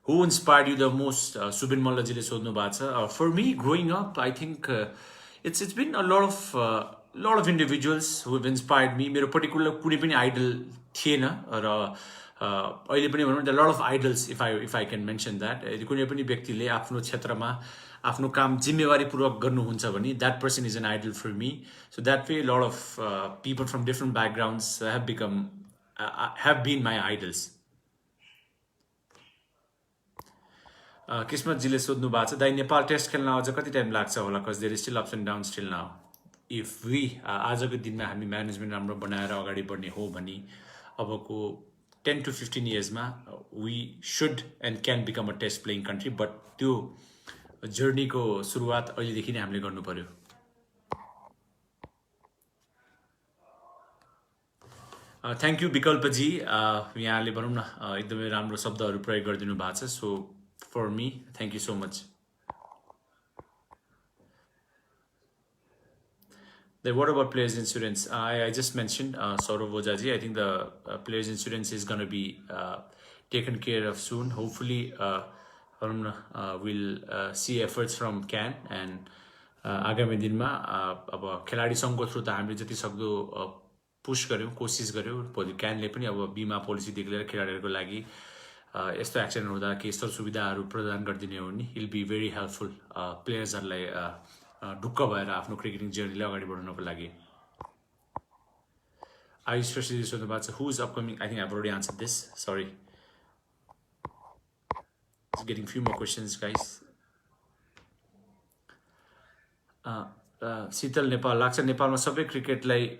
Who inspired you the most? Subin Mallaजीले सोध्नु भएको छ. For me, growing up, I think it's been a lot of individuals who have inspired me. मेरो particular कुनै पनि idol थिएन र अहिले पनि भनौँ न lot of idols if I can mention that. यदि कुनै पनि व्यक्तिले आफ्नो क्षेत्रमा आफ्नो काम जिम्मेवारीपूर्वक गर्नुहुन्छ भने that person is an idol for me. So that way a lot of people from different backgrounds have been my idols. किस्मतजीले सोध्नु भएको छ दाइ नेपाल टेस्ट खेल्न अझ कति टाइम लाग्छ होला cause there is still ups and down still now if we आजको दिनमा हामी म्यानेजमेन्ट राम्रो बनाएर अगाडि बढ्ने हो भने अबको 10 to 15 इयर्समा we should and can become a test playing country but त्यो जर्नीको सुरुवात अहिलेदेखि नै हामीले गर्नु पर्यो थ्याङ्क यू विकल्पजी यहाँले भनौँ न एकदमै राम्रो शब्दहरू प्रयोग गरिदिनु भएको छ so for me. Thank you so much. Then what about players insurance? I just mentioned Saurav Ojaji. I think the players insurance is going to be taken care of soon. Hopefully, we'll see efforts from CAN and आगामी दिनमा अब खेलाडी सङ्घको through त हामीले जति सक्दो push गर्यौं कोसिस गर्यौं भोलि क्यानले पनि अब बिमा पोलिसी देखिएर खेलाडीहरुको लागि यस्तो एक्सिडेन्ट हुँदा के यस्तो सुविधाहरू प्रदान गरिदिने हो नि इल बी भेरी हेल्पफुल प्लेयर्सहरूलाई ढुक्क भएर आफ्नो क्रिकेटिङ जर्नीलाई अगाडि बढाउनको लागि आयुष श्रेष्ठजी सोध्नु भएको छ who is upcoming I think I already answered this sorry getting few more questions guys Sheetal Nepal लाग्छ नेपालमा सबै क्रिकेटलाई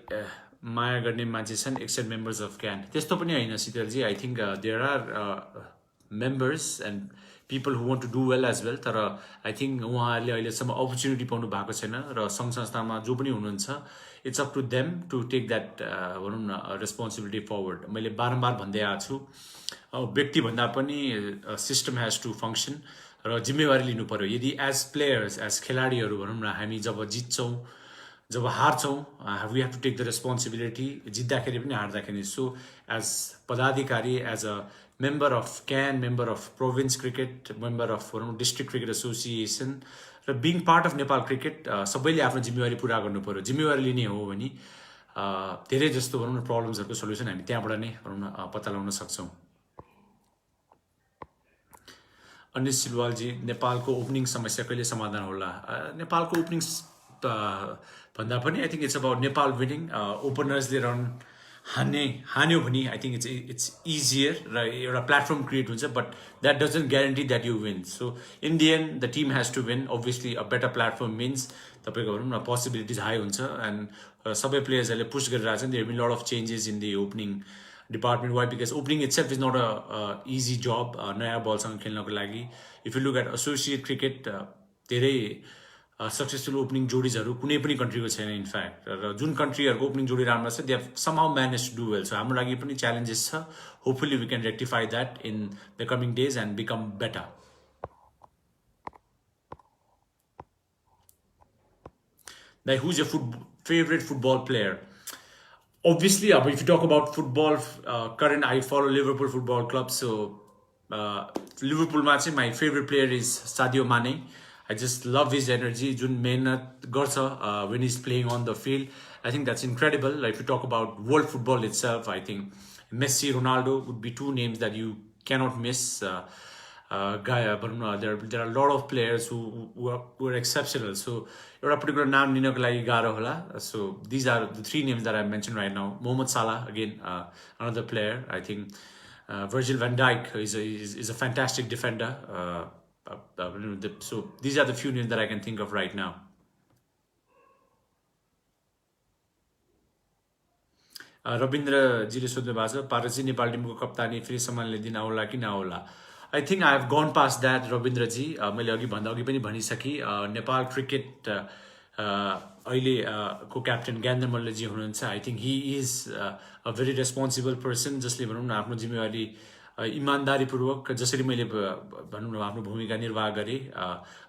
माया गर्ने मान्छे छन् एक्सेप्ट मेम्बर्स अफ क्यान त्यस्तो पनि हैन शीतलजी I think there are members and people who want to do well as well तर आई थिङ्क उहाँहरूले अहिलेसम्म अपर्च्युनिटी पाउनु भएको छैन र सङ्घ संस्थामा जो पनि हुनुहुन्छ it's up to them to take that भनौँ न रेस्पोन्सिबिलिटी फरवर्ड मैले बारम्बार भन्दै आएको छु व्यक्तिभन्दा पनि सिस्टम हेज टु फङ्सन र जिम्मेवारी लिनु पर्यो यदि एज प्लेयर्स एज खेलाडीहरू भनौँ न हामी जब जित्छौँ जब हार्छौँ we have to take the responsibility जित्दाखेरि पनि हार्दाखेरि सो एज पदाधिकारी as a member of CAN member of province cricket member of भनौँ डिस्ट्रिक्ट क्रिकेट एसोसिएसन र being part of Nepal cricket सबैले आफ्नो जिम्मेवारी पुरा गर्नु पर्यो जिम्मेवारी लिने हो भने धेरै जस्तो भनौँ न प्रब्लम्सहरूको सोल्युसन हामी त्यहाँबाट नै भनौँ न पत्ता लगाउन सक्छौँ अनिश सिलवालजी नेपालको ओपनिङ समस्या कहिले समाधान होला नेपालको ओपनिङ भन्दा पनि I think it's about Nepal winning ओपनर्सले रन हान्यो भने आई थिङ्क इट्स इजियर र एउटा प्लेटफर्म क्रिएट हुन्छ but that doesn't guarantee that you win so in the end the team has to win obviously a better platform means तपाईँको भनौँ न possibilities high हुन्छ एन्ड सबै प्लेयर्सहरूले पुस गरिरहेको छन् there been lot of changes in the opening department why because opening itself is not a easy जब नयाँ बलसँग खेल्नको लागि if you look at associate cricket धेरै सक्सेसफुल ओपनिङ जोडिजहरू कुनै पनि कन्ट्रीको छैन इनफ्याक्ट र जुन कन्ट्रीहरूको ओपनिङ जोडी राम्रो छ they have somehow manage to do well so हाम्रो लागि पनि च्यालेन्जेस छ hopefully we can rectify that in the coming days and become better like who is a favourite football player obviously if you talk about football current I follow Liverpool football club so Liverpool ma my favorite player is Sadio Mane I just love his energy jun mehnat garcha when he's playing on the field I think that's incredible like, if you talk about world football itself I think Messi Ronaldo would be two names that you cannot miss there are a lot of players who are exceptional so एउटा particular नाम लिनको लागि गाह्रो होला so these are the three names that I mentioned right now Mohamed Salah again another player I think Virgil van Dijk is a fantastic defender so these are the few names that I can think of right now Rabindra जीले सोध्नु भएको छ पारसी नेपाल टिमको कप्तानी फेरि सम्हाल्ने दिन आउला कि नआउला I think I have gone past that, Ravindraji. मैले अघि भन्दा अघि पनि भनिसके नेपाल क्रिकेट अहिले को क्याप्टेन ज्ञानेन्द्र मल्लजी हुनुहुन्छ I think he is a very responsible person जसले भनौँ न आफ्नो जिम्मेवारी इमान्दारीपूर्वक जसरी मैले भनौँ न आफ्नो भूमिका निर्वाह गरेँ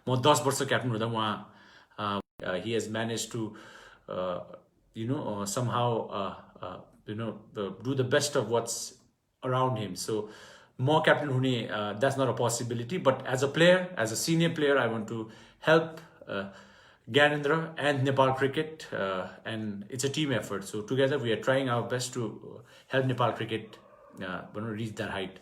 म 10 वर्ष क्याप्टेन हुँदा उहाँ he has manage to somehow do the best of what's around him so more captain hune that's not a possibility but as a player as a senior player I want to help Gyanendra and Nepal cricket, and it's a team effort. So together we are trying our best to help Nepal cricket reach that height.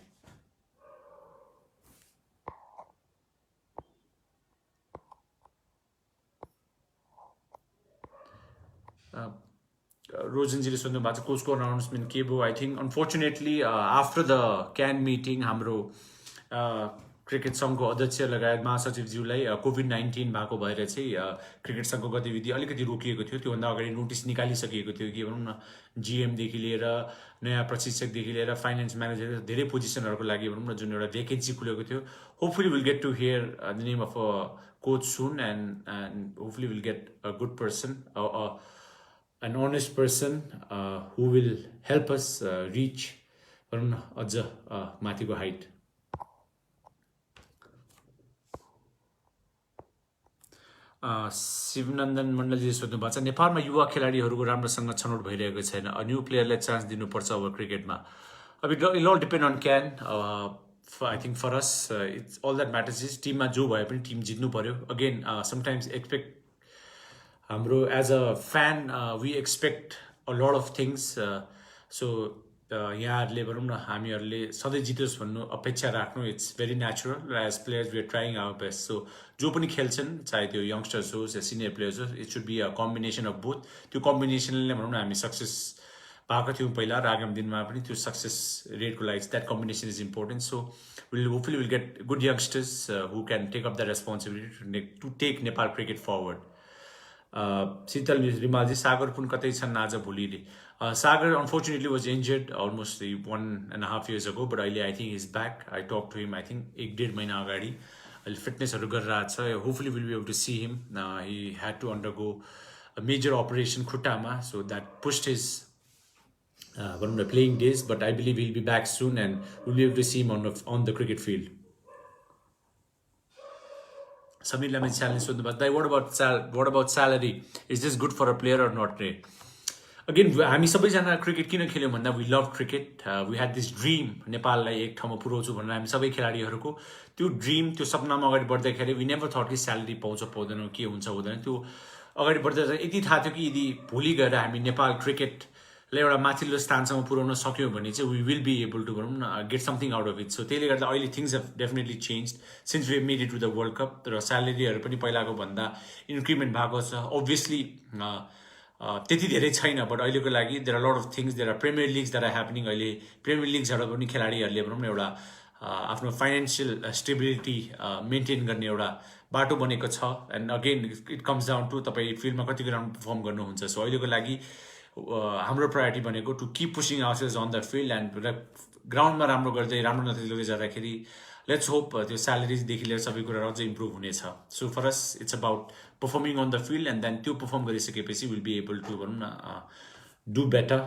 रोजनजीले सोध्नु भएको छ कोचको announcement के भयो I think unfortunately after the can meeting हाम्रो cricket सङ्घको अध्यक्ष लगायत महासचिवज्यूलाई COVID-19 भएको भएर चाहिँ क्रिकेट सङ्घको गतिविधि अलिकति रोकिएको थियो। त्योभन्दा अगाडि नोटिस निकालिसकिएको थियो कि भनौँ न जिएमदेखि लिएर नयाँ प्रशिक्षकदेखि लिएर फाइनेन्स म्यानेजर धेरै पोजिसनहरूको लागि भनौँ न जुन एउटा भेकेन्सी खुलेको थियो। Hopefully will get to hear the name of a coach soon and hopefully will get a good person an honest person who will help us reach अझ माथिको हाइट। शिवनन्दन मण्डलजीले सोध्नु भएको छ नेपालमा युवा खेलाडीहरूको राम्रोसँग छनौट भइरहेको छैन, न्यू प्लेयरलाई चान्स दिनुपर्छ अब क्रिकेटमा। अब it all depend on can. I think for us it's all that matters is टिममा जो भए पनि टिम जित्नु पर्यो। अगेन समटाइम्स एक्सपेक्ट हाम्रो as a fan we expect a lot of things. So यहाँहरूले भनौँ न हामीहरूले सधैँ जितोस् भन्नु अपेक्षा राख्नु it's very natural. As players we are trying our best. So जो पनि खेल्छन् चाहे त्यो यङ्स्टर्स होस् या सिनियर प्लेयर्स होस्, it should be a combination of both. त्यो कम्बिनेसनले भनौँ न हामी सक्सेस भएको थियौँ पहिला र आगामी दिनमा पनि त्यो सक्सेस रेटको लागि that combination is important. So will hopefully will get good youngsters who can take up the responsibility to take Nepal cricket forward. Sheetal रिमालजी सागर पुन कतै छन् आज भोलिले। Sagar unfortunately was injured almost 1.5 years ago, but अहिले I think is back. I talk to him I think 1-1.5 महिना अगाडि। अहिले फिटनेसहरू गरिरहेको छ। Hopefully will be able to see him. He had to undergo a major operation खुट्टामा, so that pushed his भनौँ न playing days, but I believe will be back soon and will be able to see him on the cricket field. Samir लामिछालले सोध्नु भएको what about salary, is this good for a player or not रे। Again हामी सबैजना cricket किन खेल्यौँ भन्दा we love cricket. We had this dream नेपाललाई एक ठाउँमा पुऱ्याउँछु भनेर हामी सबै खेलाडीहरूको त्यो ड्रिम त्यो सपनामा अगाडि बढ्दाखेरि वी नेभर थट कि स्यालेरी पाउँछ पाउँदैनौँ के हुन्छ हुँदैन। त्यो अगाडि बढ्दा यति थाहा थियो कि यदि भोलि गएर हामी नेपाल क्रिकेटलाई एउटा माथिल्लो स्थानसम्म पुर्याउन सक्यौँ भने चाहिँ we will be able to भनौँ न get something out of it. So त्यसले गर्दा अहिले things have definitely change since we made it to the world cup. र स्यालेरीहरू पनि पहिलाको भन्दा इन्क्रिमेन्ट भएको छ। अभियसली त्यति धेरै छैन, बट अहिलेको लागि there are lot of things. There are premier leagues that are happening. अहिले प्रिमियर लिग्सबाट पनि खेलाडीहरूले भनौँ न एउटा आफ्नो फाइनेन्सियल स्टेबिलिटी मेन्टेन गर्ने एउटा बाटो बनेको छ। And again it comes down to तपाईँ फिल्डमा कतिको राम्रो पर्फर्म गर्नुहुन्छ। सो अहिलेको लागि हाम्रो प्रायोरिटी भनेको to keep pushing ourselves on the field and ग्राउन्डमा राम्रो गर्दै राम्रो नतिजा लिँदै जाँदाखेरि लेट्स होप त्यो स्यालेरिजदेखि लिएर सबै कुरा अझै इम्प्रुभ हुनेछ। So for us it's about performing on the field and then त्यो पर्फर्म गरिसकेपछि विल बी एबल टु भनौँ न do better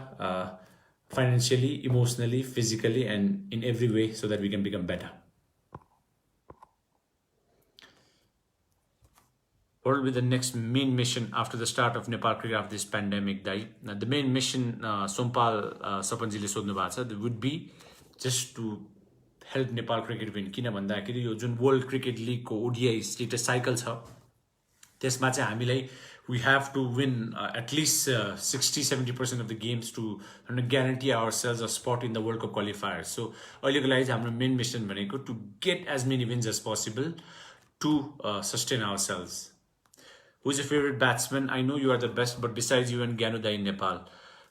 financially, emotionally, physically and in every way so that we can become better. What will be the next main mission after the start of Nepal cricket after this pandemic, Dai? The main mission, Sompal Sapanjile सोध्नु भएको छ, would be just to help Nepal cricket win. किन भन्दाखेरि यो June world cricket लिगको ODI status cycle छ त्यसमा चाहिँ हामीलाई we have to win at least 60-70% of the games to guarantee ourselves a spot in the World Cup qualifiers. So अहिलेको लागि हाम्रो main mission भनेको to get as many wins as possible to sustain ourselves. Who's your favorite batsman? I know you are the best, but besides you and Gyanudha in Nepal.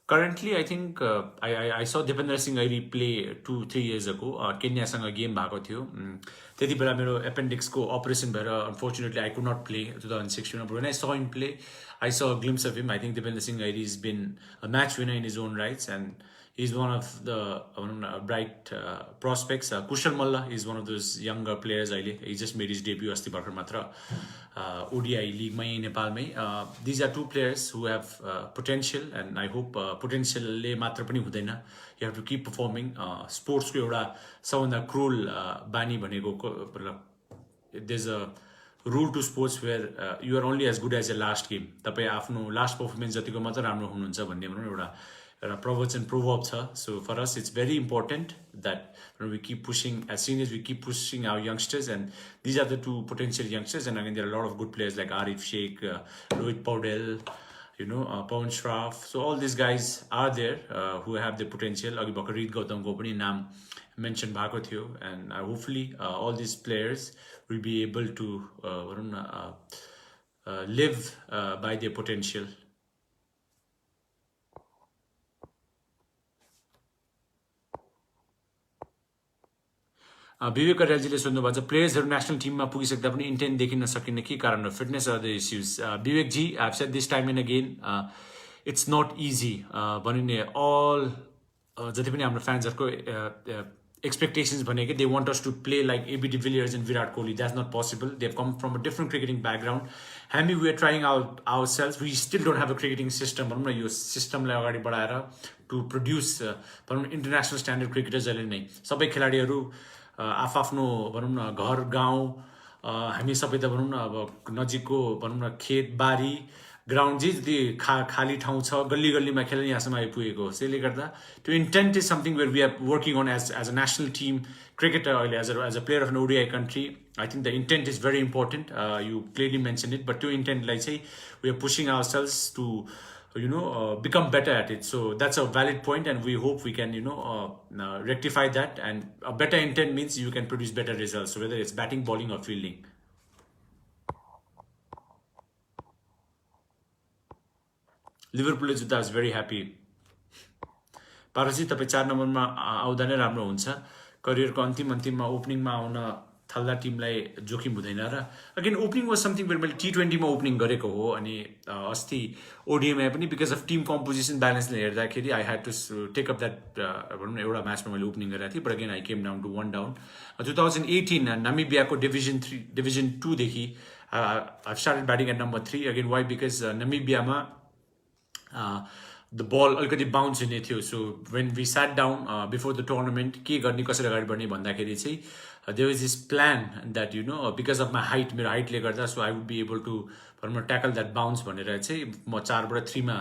Currently, I think I saw Dipendra Singh Airi play 2-3 years ago. Kenya-सँग game भएको थियो। त्यति बेला मेरो एपेन्डिक्सको operation भएर unfortunately I could not play 2016. But when I saw him play, I saw a glimpse of him. I think Dipendra Singh Airi has been a match winner in his own rights, and he's one of the bright prospects. Kushal Malla is one of those younger players. He just made his debut अस्ति भर्खर मात्र ODI league मै नेपालमै। These are two players who have potential, and I hope potential ले मात्र पनि हुँदैन। You have to keep performing. Sports को एउटा सबभन्दा क्रूल बानी भनेको there's a rule to sports where you are only as good as your last game. तपाईँ आफ्नो लास्ट पर्फर्मेन्स जतिको मात्र राम्रो हुनुहुन्छ भन्ने भनौँ एउटा एउटा प्रवचन प्रोभर्ब छ. So for us it's very important that when we keep pushing, as soon as we keep pushing our youngsters, and these are the two potential youngsters, and again there are a lot of good players like Arif Sheikh, Rohit Paudel, Pawan Shroff. So all these guys are there who have the potential. Agi bhakar Reed Gautam ko pani naam mention bhako थियो, and hopefully all these players will be able to live by their potential. विवेक अर्यालजीले सोध्नुभएको छ प्लेयर्सहरू national टिममा पुगिसक्दा पनि intent देखिन सकिने के कारण हो, फिटनेस अर द इस्युज. विवेकजी, I have said this time and again, it's not easy. भनिने अल जति पनि हाम्रो फ्यान्सहरूको expectations भनेको they want us to play like AB de Villiers and Virat Kohli. That's not possible. They've come from a different cricketing background. हामी we are trying out ourselves. We still don't have a cricketing system. भनौँ न यो सिस्टमलाई अगाडि बढाएर to produce भनौँ न international standard क्रिकेटर्सहरूले नै सबै खेलाडीहरू आफ्नो भनौँ न घर गाउँ हामी सबै त भनौँ न अब नजिकको भनौँ न खेत बारी ग्राउन्ड जति खाली ठाउँ छ गल्ली गल्लीमा खेल्ने यहाँसम्म आइपुगेको हो. त्यसले गर्दा त्यो intent is something where we are working on as a national team cricketer अहिले as a player of an ODI country. I think the intent is very important. You clearly mention it, but त्यो इन्टेन्टलाई चाहिँ we are pushing ourselves to become better at it. So that's a valid point, and we hope we can rectify that. And a better intent means you can produce better results, so whether it's batting, bowling or fielding. लिभरपुलले जित्दा was very happy. पारसजी तपाईँ 4 नम्बरमा आउँदा नै राम्रो हुन्छ. करियरको अन्तिममा ओपनिङमा आउन थाल्दा टिमलाई जोखिम हुँदैन र. Again opening was something where मैले T20मा ओपनिङ गरेको हो, अनि अस्ति ओडिएममा पनि बिकज अफ टिम कम्पोजिसन ब्यालेन्सले हेर्दाखेरि I had to take up that भनौँ न एउटा म्याचमा मैले ओपनिङ गरेको थिएँ, but again I came down to 1 down. 2018 नामिबियाको डिभिजन 2 देखि I started batting at number 3. Again why because नामिबियामा the ball अलिकति बाउन्स हुने थियो. So when we sat down before the tournament के गर्ने कसरी अगाडि बढ्ने भन्दाखेरि चाहिँ there was this plan that because of my height, मेरो हाइटले गर्दा, so I would be able to tackle that bounce भनेर चाहिँ म 4 बाट 3 मा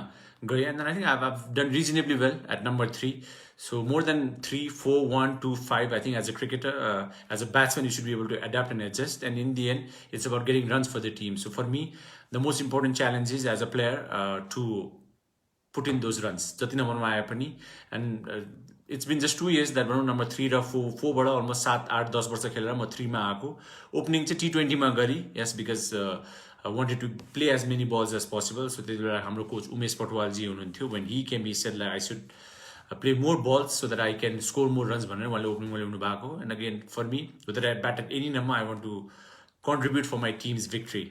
गएँ. And then I think I've done reasonably well at number 3. So more than 3, 4, 1, 2, 5, I think as a cricketer, as a batsman, you should be able to adapt and adjust. And in the end, it's about getting runs for the team. So for me, the most important challenge is as a player to put in those runs. जति नम्बरमा आए पनि. And it's been just 2 years that number 3 र 4 बाट almost 7, 8, 10 वर्ष खेलेर म 3 मा आएको. ओपनिङ चाहिँ T20 मा गरी. Yes, because I wanted to play as many balls as possible. So त्यति बेला हाम्रो कोच उमेश पटवालजी हुनुहुन्थ्यो. When he came, he said like I should play more balls so that I can score more runs भनेर उहाँले ओपनिङमा ल्याउनु भएको. And again, for me, whether I bat at any number, I want to contribute for my team's victory.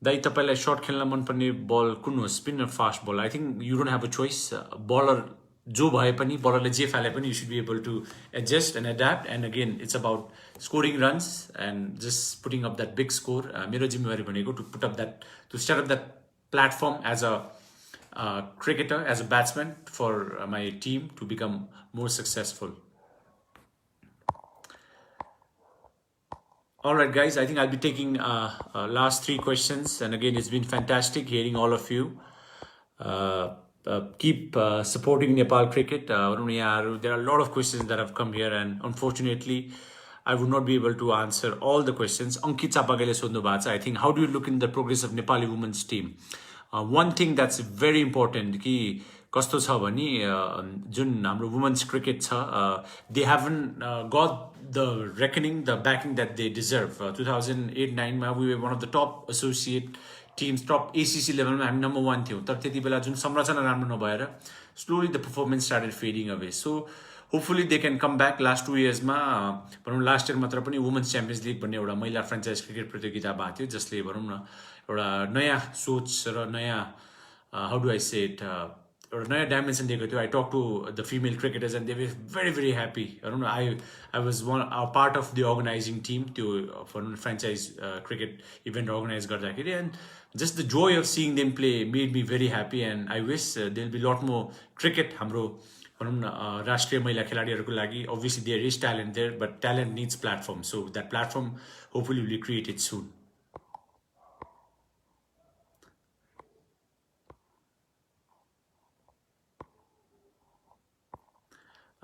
दाइ तपाईँलाई short खेल्न मनपर्ने बल कुन हो, स्पिन र fast ball? I think you don't have a choice. Bowler जो भए पनि, बलरले जे फाले पनि, you should be able to adjust and adapt. And again it's about scoring runs and just putting up that big score. मेरो जिम्मेवारी भनेको to put up that, to set up that platform as a cricketer, as a batsman for my team to become more successful. All right, guys, I think I'll be taking last 3 questions. And again, it's been fantastic hearing all of you. Keep supporting Nepal cricket. There are a lot of questions that have come here, and unfortunately, I would not be able to answer all the questions. Ankit Chapagale sodhnu bhacha cha, I think, how do you look in the progress of Nepali women's team? One thing that's very important कि कस्तो छ भने जुन हाम्रो women's cricket छ, they haven't got the reckoning, the backing that they deserve. 2008-9 मा we were one of the top associate teams, top ACC level मा हामी number 1 थियौं. तर त्यति बेला जुन संरचना राम्रो नभएर slowly the performance started fading away. So hopefully they can come back. Last 2 years मा भनौं लास्ट इयर मात्र पनि वुमेन्स च्याम्पियन्स लिग भन्ने एउटा महिला फ्रेन्चाइज क्रिकेट प्रतियोगिता भएको थियो, जसले भनौं न एउटा नयाँ सोच र नयाँ how do I say it, एउटा नयाँ डाइमेन्सन दिएको थियो. I talked to the female cricketers and they were very, very happy. I don't know, I was a part of the organizing team त्यो franchise cricket event organize गर्दाखेरि, and just the joy of seeing them play made me very happy. And I wish there'll be a lot more cricket हाम्रो भनौं न राष्ट्रिय महिला खेलाडीहरूको लागि. Obviously there is talent there, but talent needs platform. So that platform hopefully will be created soon.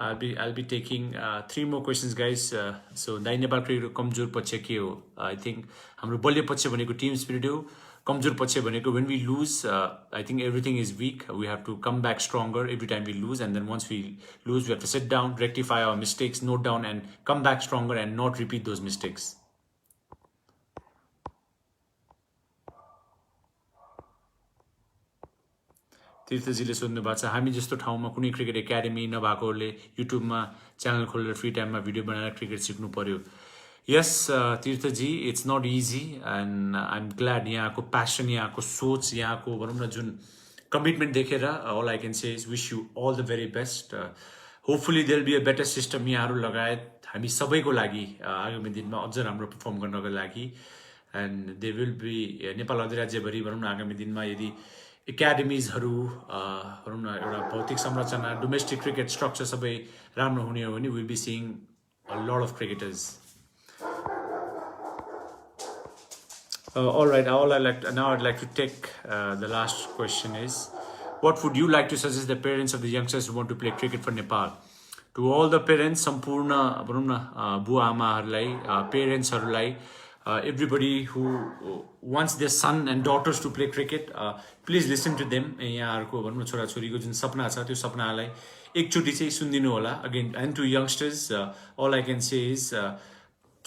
I'll be taking 3 more questions, guys. So दाइ नेपाल क्रिकेटको कमजोर पक्ष के हो? I think हाम्रो बलियो पक्ष भनेको टिम स्पिरिट हो. कमजोर पक्ष भनेको when we lose, I think everything is weak. We have to come back stronger every time we lose, and then once we lose, we have to sit down, rectify our mistakes, note down, and come back stronger and not repeat those mistakes. तीर्थजीले सोध्नु भएको छ, हामी जस्तो ठाउँमा कुनै cricket academy नभएकोहरूले युट्युबमा channel खोलेर free टाइममा भिडियो बनाएर क्रिकेट सिक्नु पर्यो. यस तीर्थजी, it's not easy and I am glad यहाँको प्यासन, यहाँको सोच, यहाँको भनौँ न जुन कमिटमेन्ट देखेर all I can say is wish you all the very best. Hopefully there will be a better system यहाँहरू लगायत हामी सबैको लागि आगामी दिनमा अझ राम्रो पर्फर्म गर्नको लागि. And they will be Nepal अधिराज्यभरि भनौँ न आगामी दिनमा यदि एकाडेमिजहरू भनौँ न एउटा भौतिक संरचना, डोमेस्टिक क्रिकेट स्ट्रक्चर सबै राम्रो हुने हो भने will be seeing a lot of cricketers. All right, now I'd like to take the last question is, what would you like to suggest the parents of the youngsters who want to play cricket for Nepal? To all the parents, सम्पूर्ण भनौँ न बुवा आमाहरूलाई, पेरेन्ट्सहरूलाई, everybody who wants their son and daughters to play cricket, please listen to them. यहाँहरूको भनौँ न छोराछोरीको जुन सपना छ त्यो सपनालाई एकचोटि चाहिँ सुनिदिनु होला. Again, and to youngsters, all I can say is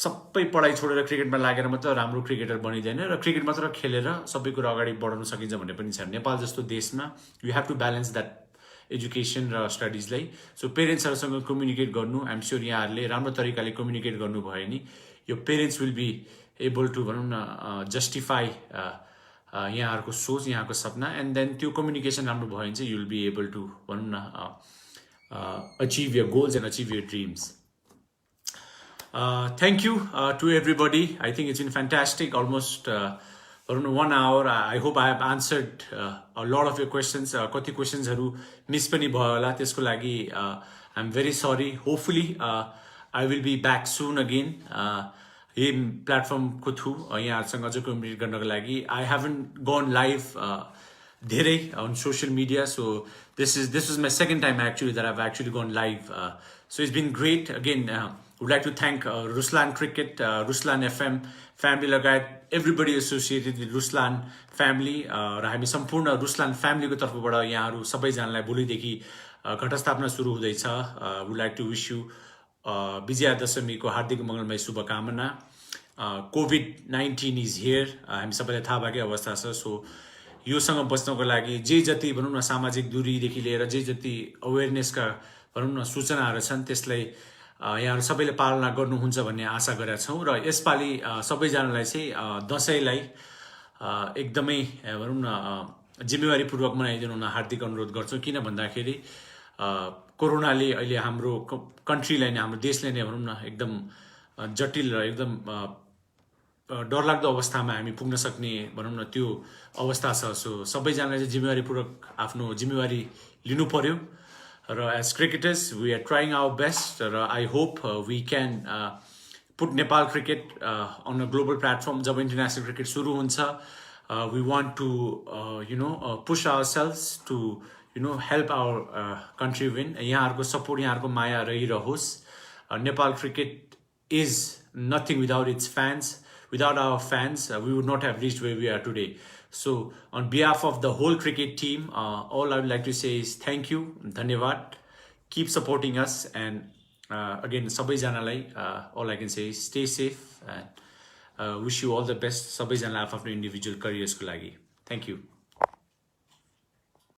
सबै पढाइ छोडेर क्रिकेटमा लागेर मात्र राम्रो क्रिकेटर बनिँदैन र क्रिकेट मात्र खेलेर सबै कुरा अगाडि बढाउन सकिन्छ भन्ने पनि छैन. नेपाल जस्तो देशमा you have to balance that education र स्टडिजलाई. सो पेरेन्ट्सहरूसँग कम्युनिकेट गर्नु, आइएम स्योर यहाँहरूले राम्रो तरिकाले कम्युनिकेट गर्नुभयो नि यो parents will be able to भनौँ न जस्टिफाई यहाँहरूको सोच, यहाँको सपना. एन्ड देन त्यो कम्युनिकेसन राम्रो भयो भने चाहिँ you will be able to भनौँ न achieve your goals and achieve your dreams. Thank you to everybody. I think it's been fantastic. Almost around 1 hour. I hope I have answered a lot of your questions. Kati questions haru miss pani bhayo hola, त्यसको लागि I'm very sorry. Hopefully I will be back soon again. यही प्लेटफर्मको through यहाँहरूसँग अझ communicate गर्नको लागि. I haven't gone live धेरै on social media, so this was my second time actually that I've actually gone live. So it's been great. Again, would like to thank Ruslan Cricket, Ruslan FM family लगायत everybody associated with Ruslan family. र हामी सम्पूर्ण Ruslan family को तर्फबाट यहाँहरू सबैजनालाई भोलिदेखि घटस्थापना सुरु हुँदैछ. Would like to wish you Vijaya दशमीको हार्दिक मङ्गलमय शुभकामना. COVID-19 is here. हामी सबैलाई थाहा भएकै अवस्था छ. सो योसँग बच्नको लागि जे जति भनौँ न सामाजिक दूरीदेखि लिएर जे जति अवेरनेसका भनौँ न सूचनाहरू छन् त्यसलाई यहाँहरू सबैले पालना गर्नुहुन्छ भन्ने आशा गरेका छौँ. र यसपालि सबैजनालाई चाहिँ दसैँलाई एकदमै भनौँ न जिम्मेवारीपूर्वक मनाइदिनु हुन हार्दिक अनुरोध गर्छौँ. किन भन्दाखेरि कोरोनाले अहिले हाम्रो कन्ट्रीलाई नै, हाम्रो देशलाई नै भनौँ न एकदम जटिल र एकदम डरलाग्दो अवस्थामा हामी पुग्न सक्ने भनौँ न त्यो अवस्था छ. सो सबैजनाले चाहिँ जिम्मेवारीपूर्वक आफ्नो जिम्मेवारी लिनु पर्यो. र as cricketers, we are trying our best. I hope we can put Nepal cricket on a global platform. Job international cricket सुरु हुन्छ, we want to push ourselves to help our country win. यहाँहरूको support, यहाँहरूको माया रहिरहोस्. Nepal cricket is nothing without its fans. Without our fans, we would not have reached where we are today. So, on behalf of the whole cricket team, all I would like to say is thank you, dhanyavad. Keep supporting us, and again, sabai janalai, all I can say is stay safe and wish you all the best. Sabai janalai after individual careers ko lagi. Thank you.